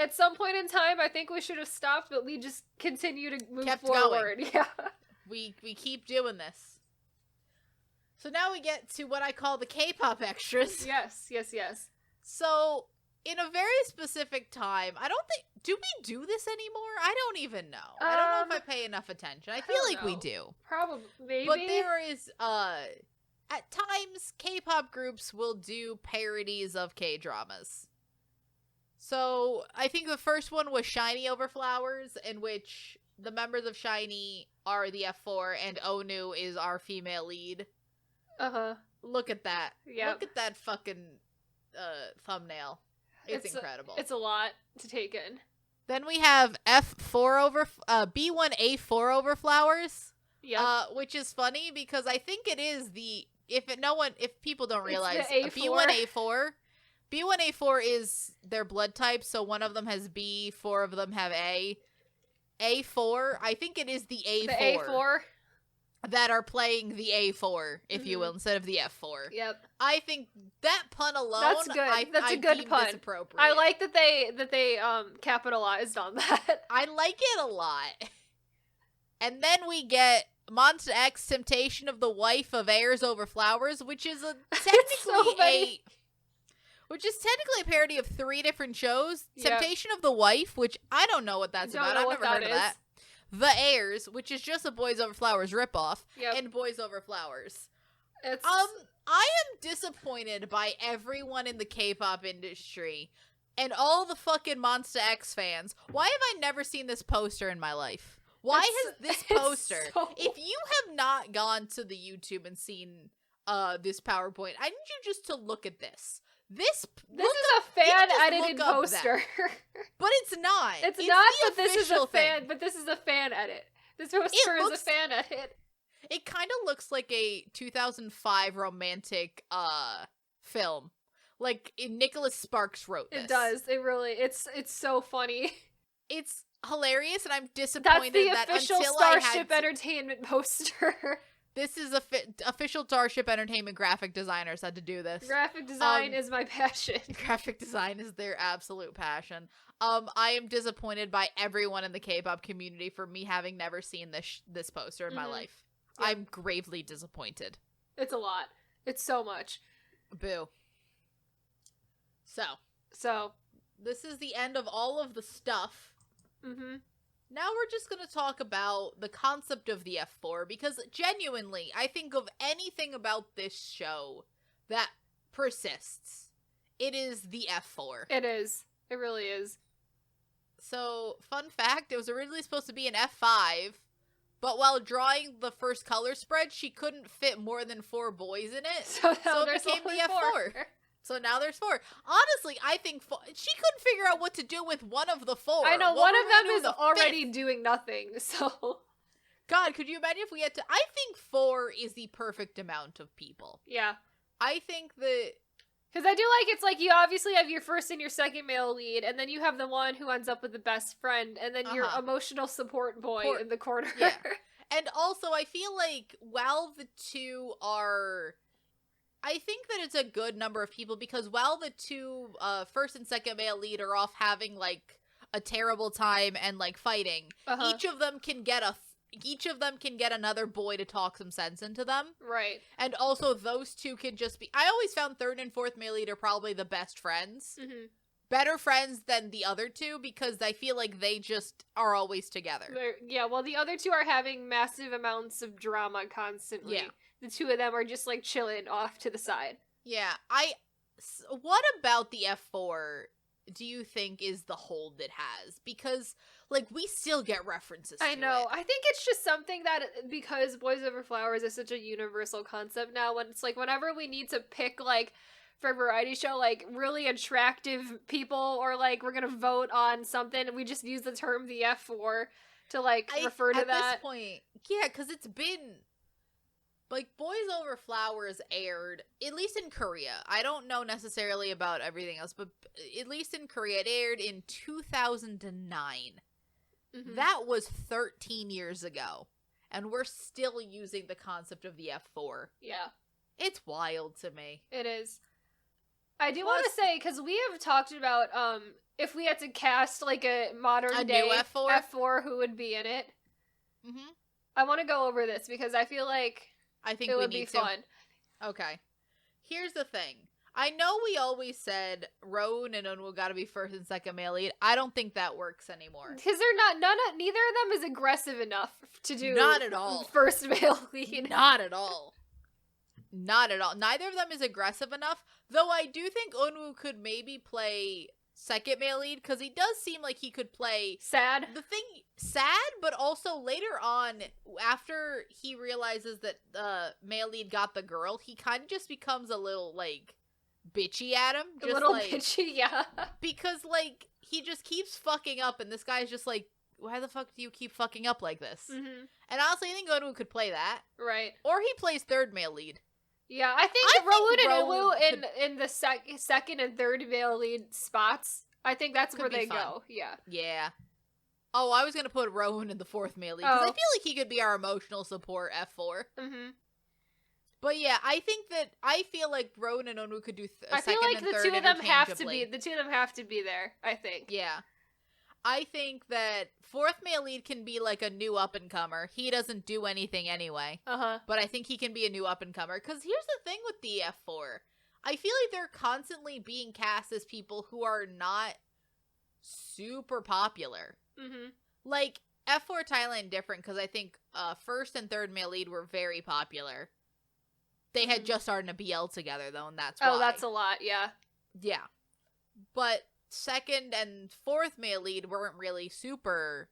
At some point in time, I think we should have stopped, but we just continue to move forward. Going. Yeah. We keep doing this. So now we get to what I call the K-pop extras. Yes. So, in a very specific time, I don't think... Do we do this anymore? I don't even know. I don't know if I pay enough attention. I feel like we do. Probably, maybe. But there is, at times, K-pop groups will do parodies of K-dramas. So, I think the first one was SHINee Over Flowers, in which the members of SHINee are the F4, and Onu is our female lead. Look at that. Yep. Look at that fucking thumbnail. It's incredible. It's a lot to take in. Then we have B1A4 Over Flowers. Yeah. Which is funny because I think it is if people don't realize, B1A4 is their blood type, so one of them has B, 4 of them have A. A4, I think it is the A4. The A4 that are playing the A4, if you will, instead of the F4. Yep. I think that pun alone, that's good. That's a good pun. I like that they capitalized on that. I like it a lot. And then we get Monsta X Temptation of the Wife of Airs Over Flowers, which is technically Which is technically a parody of 3 different shows. Yep. Temptation of the Wife, which I don't know what that's about. I've never heard of that. The Heirs, which is just a Boys Over Flowers ripoff. Yep. And Boys Over Flowers. I am disappointed by everyone in the K-pop industry and all the fucking Monsta X fans. Why have I never seen this poster in my life? Why has this poster... If you have not gone to the YouTube and seen this PowerPoint, I need you just to look at this. This is a fan-edited poster. But it's not. It's not, but this is a fan... But this is a fan edit. This poster is a fan edit. It kind of looks like a 2005 romantic film. Like, Nicholas Sparks wrote this. It does. It really... It's so funny. It's hilarious, and I'm disappointed that official Starship Entertainment poster. This is official Starship Entertainment graphic designers had to do this. Graphic design is my passion. Graphic design is their absolute passion. I am disappointed by everyone in the K-pop community for me having never seen this poster in my life. Yeah. I'm gravely disappointed. It's a lot. It's so much. Boo. So this is the end of all of the stuff. Mm-hmm. Now we're just going to talk about the concept of the F4, because genuinely, I think of anything about this show that persists, it is the F4. It is. It really is. So, fun fact, it was originally supposed to be an F5, but while drawing the first color spread, she couldn't fit more than 4 boys in it, so it became the F4. So now there's 4. Honestly, I think she couldn't figure out what to do with one of the 4. I know, one of them is already doing nothing, so... God, could you imagine if we had to... I think 4 is the perfect amount of people. Yeah. I think that... Because I do like, it's like you obviously have your first and your second male lead, and then you have the one who ends up with the best friend, and then your emotional support boy in the corner. Yeah. And also, I feel like while the 2 are... I think that it's a good number of people, because while the 2 first and second male lead are off having like a terrible time and like fighting, each of them can get another boy to talk some sense into them. Right. And also those 2 can just be... I always found third and fourth male lead are probably the best friends. Mm-hmm. Better friends than the other 2, because I feel like they just are always together. Well, the other 2 are having massive amounts of drama constantly. Yeah. The 2 of them are just like chilling off to the side. Yeah. What about the F4 do you think is the hold it has? Because, like, we still get references to I know. it. I think it's just something that, because Boys Over Flowers is such a universal concept now, when it's like, whenever we need to pick, like, for a variety show, like, really attractive people, or, like, we're gonna vote on something, and we just use the term the F4 to, like, refer to that. At this point, yeah, because it's been... Like, Boys Over Flowers aired, at least in Korea. I don't know necessarily about everything else, but at least in Korea, it aired in 2009. Mm-hmm. That was 13 years ago. And we're still using the concept of the F4. Yeah. It's wild to me. It is. I do want to say, because we have talked about, if we had to cast, like, a modern day F4, who would be in it. Mm-hmm. I want to go over this, because I feel like... I think it would be fun. Okay. Here's the thing. I know we always said Roan and Eunwoo gotta be first and second male lead. I don't think that works anymore. Because neither of them is aggressive enough to do not at all first male lead. Not at all. Not at all. Neither of them is aggressive enough. Though I do think Eunwoo could maybe play second male lead, because he does seem like he could play sad, but also later on, after he realizes that the male lead got the girl, he kind of just becomes a little, like, bitchy at him. A little bitchy, yeah. Because, like, he just keeps fucking up, and this guy's just like, why the fuck do you keep fucking up like this? Mm-hmm. And honestly, I think Eunwoo could play that. Right. Or he plays third male lead. Yeah, I think Roan and Eunwoo in the second and third male lead spots, I think that's where they go. Yeah. Yeah. Oh, I was going to put Roan in the fourth male lead, because I feel like he could be our emotional support F4. Mm-hmm. But yeah, I feel like Roan and Eunwoo could do second and third. I feel like the two of them have to be there, I think. Yeah. I think that fourth male lead can be like a new up-and-comer. He doesn't do anything anyway. Uh-huh. But I think he can be a new up-and-comer. Because here's the thing with the F4. I feel like they're constantly being cast as people who are not super popular. Mm-hmm. Like, F4 Thailand different, because I think first and third male lead were very popular. They had just started a BL together, though, and that's why. Oh, that's a lot, yeah. Yeah. But second and fourth male lead weren't really super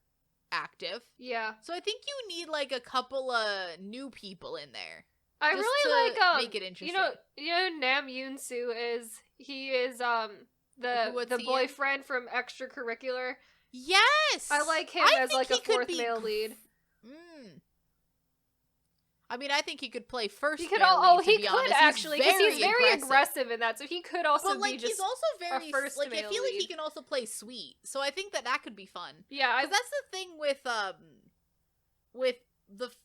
active. Yeah. So I think you need, like, a couple of new people in there. I really like, make it interesting. You know Nam Yoon Soo is? He is, the boyfriend from Extracurricular. Yes! I like him as, like, a fourth male lead. I mean, I think he could play first. He could. He could actually, because he's very aggressive in that. So he could also be just. But he's also very first like. male I feel lead. like he can also play sweet. So I think that could be fun. Yeah, because that's the thing with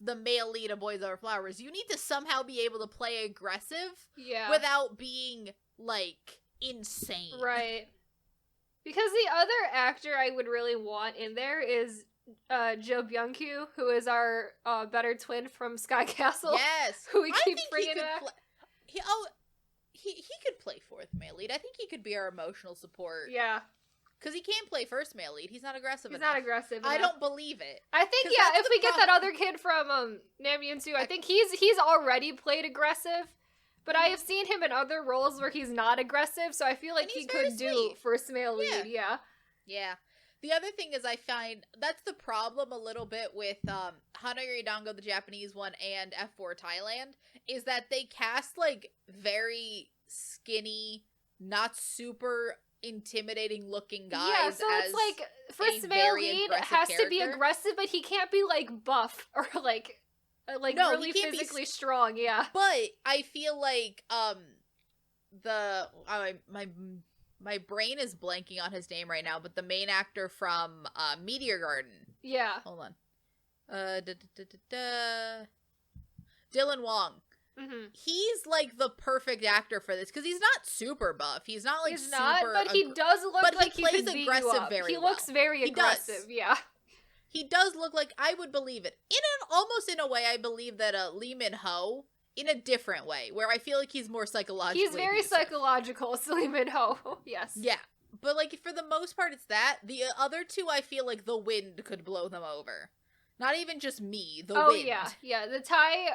the male lead of Boys Over Flowers. You need to somehow be able to play aggressive. Yeah. Without being like insane. Right. Because the other actor I would really want in there is Jo Byung-kyu, who is our better twin from Sky Castle. Yes, who we keep bringing back. He could play fourth male lead. I think he could be our emotional support. Yeah, because he can't play first male lead. He's not aggressive. He's not aggressive enough. I don't believe it. I think if we get that other kid from Nam Yoon Soo, I think he's already played aggressive. But I have seen him in other roles where he's not aggressive, so I feel like he could do first male lead. Yeah. Yeah. The other thing is I find that's the problem a little bit with Hana Yori Dango, the Japanese one, and F4 Thailand, is that they cast, like, very skinny, not super intimidating looking guys. Yeah, so it's like, first male lead has to be aggressive, but he can't be, like, buff or, like really physically strong, yeah. But I feel like, my brain is blanking on his name right now, but the main actor from Meteor Garden. Yeah. Hold on. Dylan Wong. Mm-hmm. He's like the perfect actor for this because he's not super buff. He's not like he's not, but he does look like he plays aggressive very well. He looks very aggressive. Yeah. He does look like I would believe it. Almost in a way, I believe that Lee Min-ho, in a different way, where I feel like he's more psychological. He's very psychological, Lee Min-ho. Yes. Yeah. But, like, for the most part, it's that. The other two, I feel like the wind could blow them over. Not even just me, the wind. Oh, yeah. Yeah, the Thai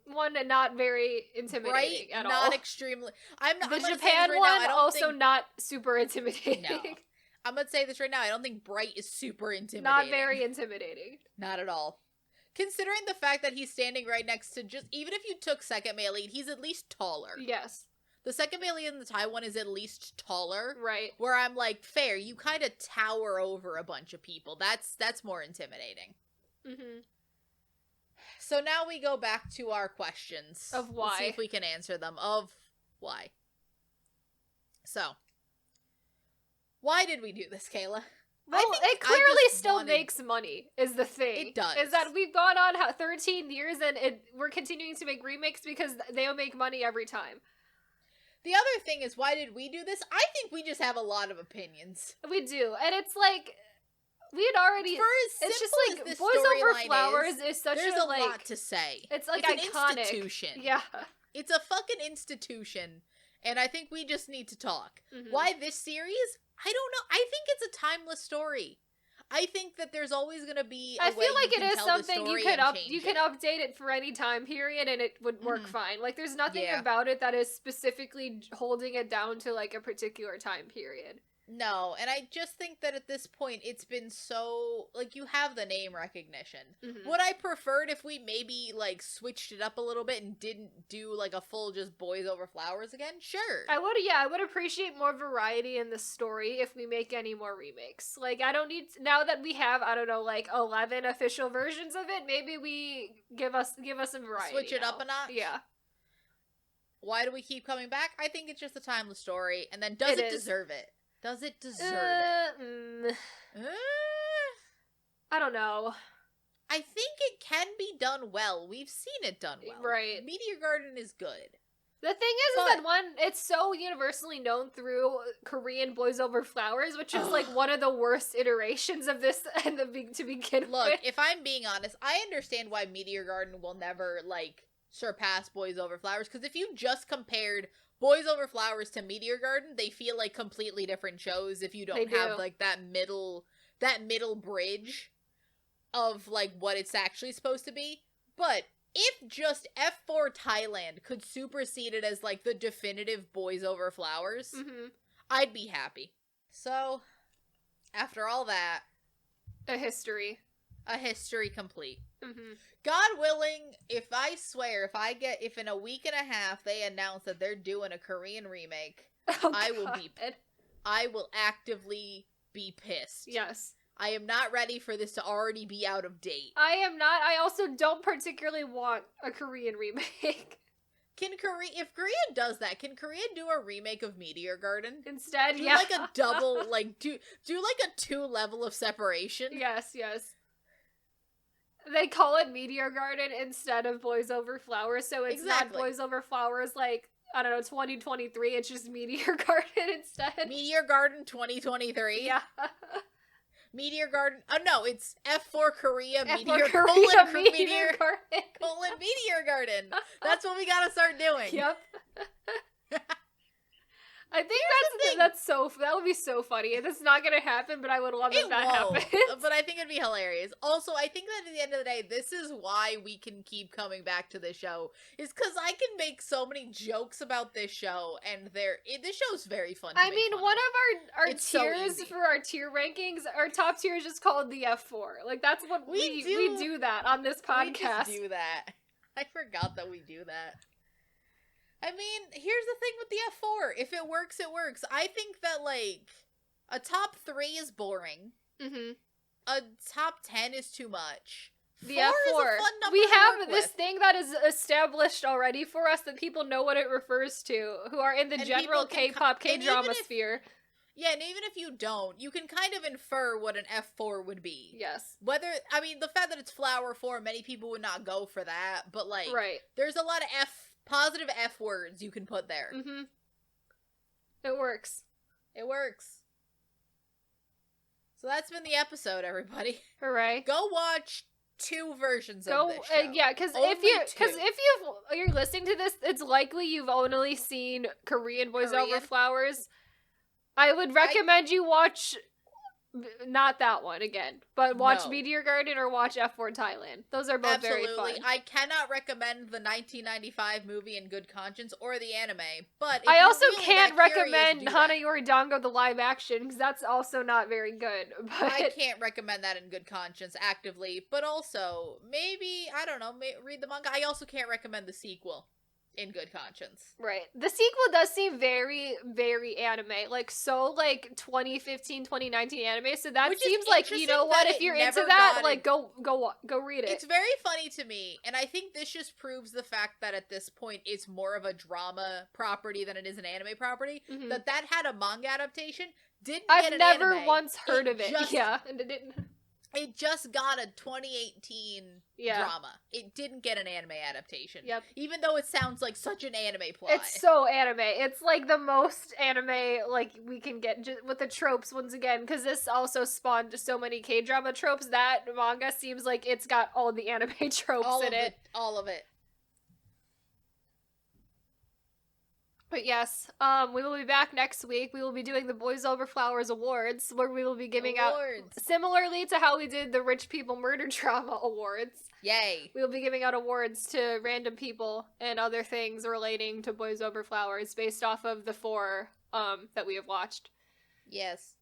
one, not very intimidating at all. Not extremely. The Japan one, also not super intimidating. No. I'm gonna say this right now. I don't think Bright is super intimidating. Not very intimidating. Not at all. Considering the fact that he's standing right next to even if you took second male lead, he's at least taller. Yes. The second male lead in the Thai one is at least taller. Right. Where I'm like, fair, you kind of tower over a bunch of people. That's more intimidating. Mm-hmm. So now we go back to our questions. Of why. Let's see if we can answer them. Of why. So. Why did we do this, Kayla? Well, it clearly still makes money, is the thing. It does. Is that we've gone on 13 years and we're continuing to make remakes because they'll make money every time. The other thing is, why did we do this? I think we just have a lot of opinions. We do. And it's like, we had already... It's just like, Boys Over Flowers is such there's a lot to say. It's like it's iconic. An institution. Yeah. It's a fucking institution. And I think we just need to talk. Mm-hmm. Why this series? I don't know. I think it's a timeless story. I think that there's always going to be I feel like it is something you can update it for any time period and it would work fine. Like there's nothing about it that is specifically holding it down to like a particular time period. No, and I just think that at this point it's been so like you have the name recognition. Mm-hmm. Would I preferred if we maybe like switched it up a little bit and didn't do like a full just Boys Over Flowers again? Sure. I would appreciate more variety in the story if we make any more remakes. Like I don't need now that we have I don't know like 11 official versions of it, maybe we give us some variety. Switch it up a notch? Yeah. Why do we keep coming back? I think it's just a timeless story and then does it deserve it? Does it deserve it? I don't know. I think it can be done well. We've seen it done well. Right. Meteor Garden is good. The thing is that it's so universally known through Korean Boys Over Flowers, which is like one of the worst iterations of this and to begin with. Look, if I'm being honest, I understand why Meteor Garden will never like surpass Boys Over Flowers, because if you just compared Boys Over Flowers to Meteor Garden, they feel like completely different shows if you don't have like that middle bridge of like what it's actually supposed to be. But if just F4 Thailand could supersede it as like the definitive Boys Over Flowers, I'd be happy. So, after all that, a history complete. God willing, if in a week and a half they announce that they're doing a Korean remake, I will actively be pissed. Yes. I am not ready for this to already be out of date. I am not. I also don't particularly want a Korean remake. If Korea does that, can Korea do a remake of Meteor Garden? Instead, do like a double, like, do like a 2 level of separation? Yes. They call it Meteor Garden instead of Boys Over Flowers, so it's not Boys Over Flowers, like, I don't know, 2023, it's just Meteor Garden instead. Meteor Garden 2023? Yeah. Meteor Garden, oh no, it's F4 Korea, Meteor Garden. That's what we gotta start doing. Yep. I think that would be so funny. It's not gonna happen, but I would love if that happens. But I think it'd be hilarious. Also, I think that at the end of the day, this is why we can keep coming back to this show, is because I can make so many jokes about this show, and this show's very fun to make fun one of. our tiers for our tier rankings, our top tier is just called the F4. Like, that's what we do that on this podcast. We just do that. I forgot that we do that. I mean, here's the thing with the F4. If it works, it works. I think that, like, a top 3 is boring. A top 10 is too much. The F4 is a fun number we have this thing that is established already for us that people know what it refers to, who are in the general K-pop, K-drama sphere. Yeah, and even if you don't, you can kind of infer what an F4 would be. Yes. The fact that it's flower form, many people would not go for that, but, like, right. There's a lot of positive F words you can put there. It works. It works. So that's been the episode, everybody. Hooray. Go watch 2 versions of this show. Yeah, because if you're listening to this, it's likely you've only seen Korean Boys Over Flowers. I would recommend you watch not that one again, but watch Meteor Garden or watch F4 Thailand. Those are both very fun. I cannot recommend the 1995 movie In Good Conscience or the anime, but I also can't recommend Hana Yori Dango the live action, because that's also not very good. But I can't recommend that In Good Conscience actively, but also maybe, I don't know, read the manga. I also can't recommend the sequel, In Good Conscience. Right. The sequel does seem very, very anime. Like, so, like, 2015, 2019 anime. So that seems like, you know what, if you're into that, like, go read it. It's very funny to me, and I think this just proves the fact that at this point it's more of a drama property than it is an anime property. That had a manga adaptation, I've never once heard of it. Yeah. And it didn't... It just got a 2018 drama. It didn't get an anime adaptation. Yep. Even though it sounds like such an anime plot. It's so anime. It's like the most anime like we can get just with the tropes once again, because this also spawned so many K-drama tropes. That manga seems like it's got all the anime tropes in it. All of it. But yes, we will be back next week. We will be doing the Boys Over Flowers Awards, where we will be giving out, similarly to how we did the Rich People Murder Drama Awards. Yay. We will be giving out awards to random people and other things relating to Boys Over Flowers based off of the 4 that we have watched. Yes.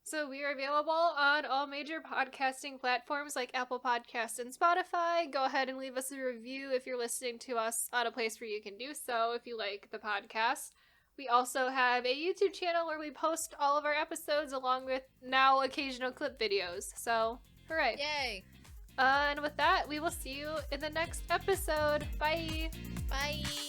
So we are available on all major podcasting platforms like Apple Podcasts and Spotify. Go ahead and leave us a review if you're listening to us on a place where you can do so if you like the podcast. We also have a YouTube channel where we post all of our episodes along with now occasional clip videos. So, hooray. Yay. And with that, we will see you in the next episode. Bye. Bye.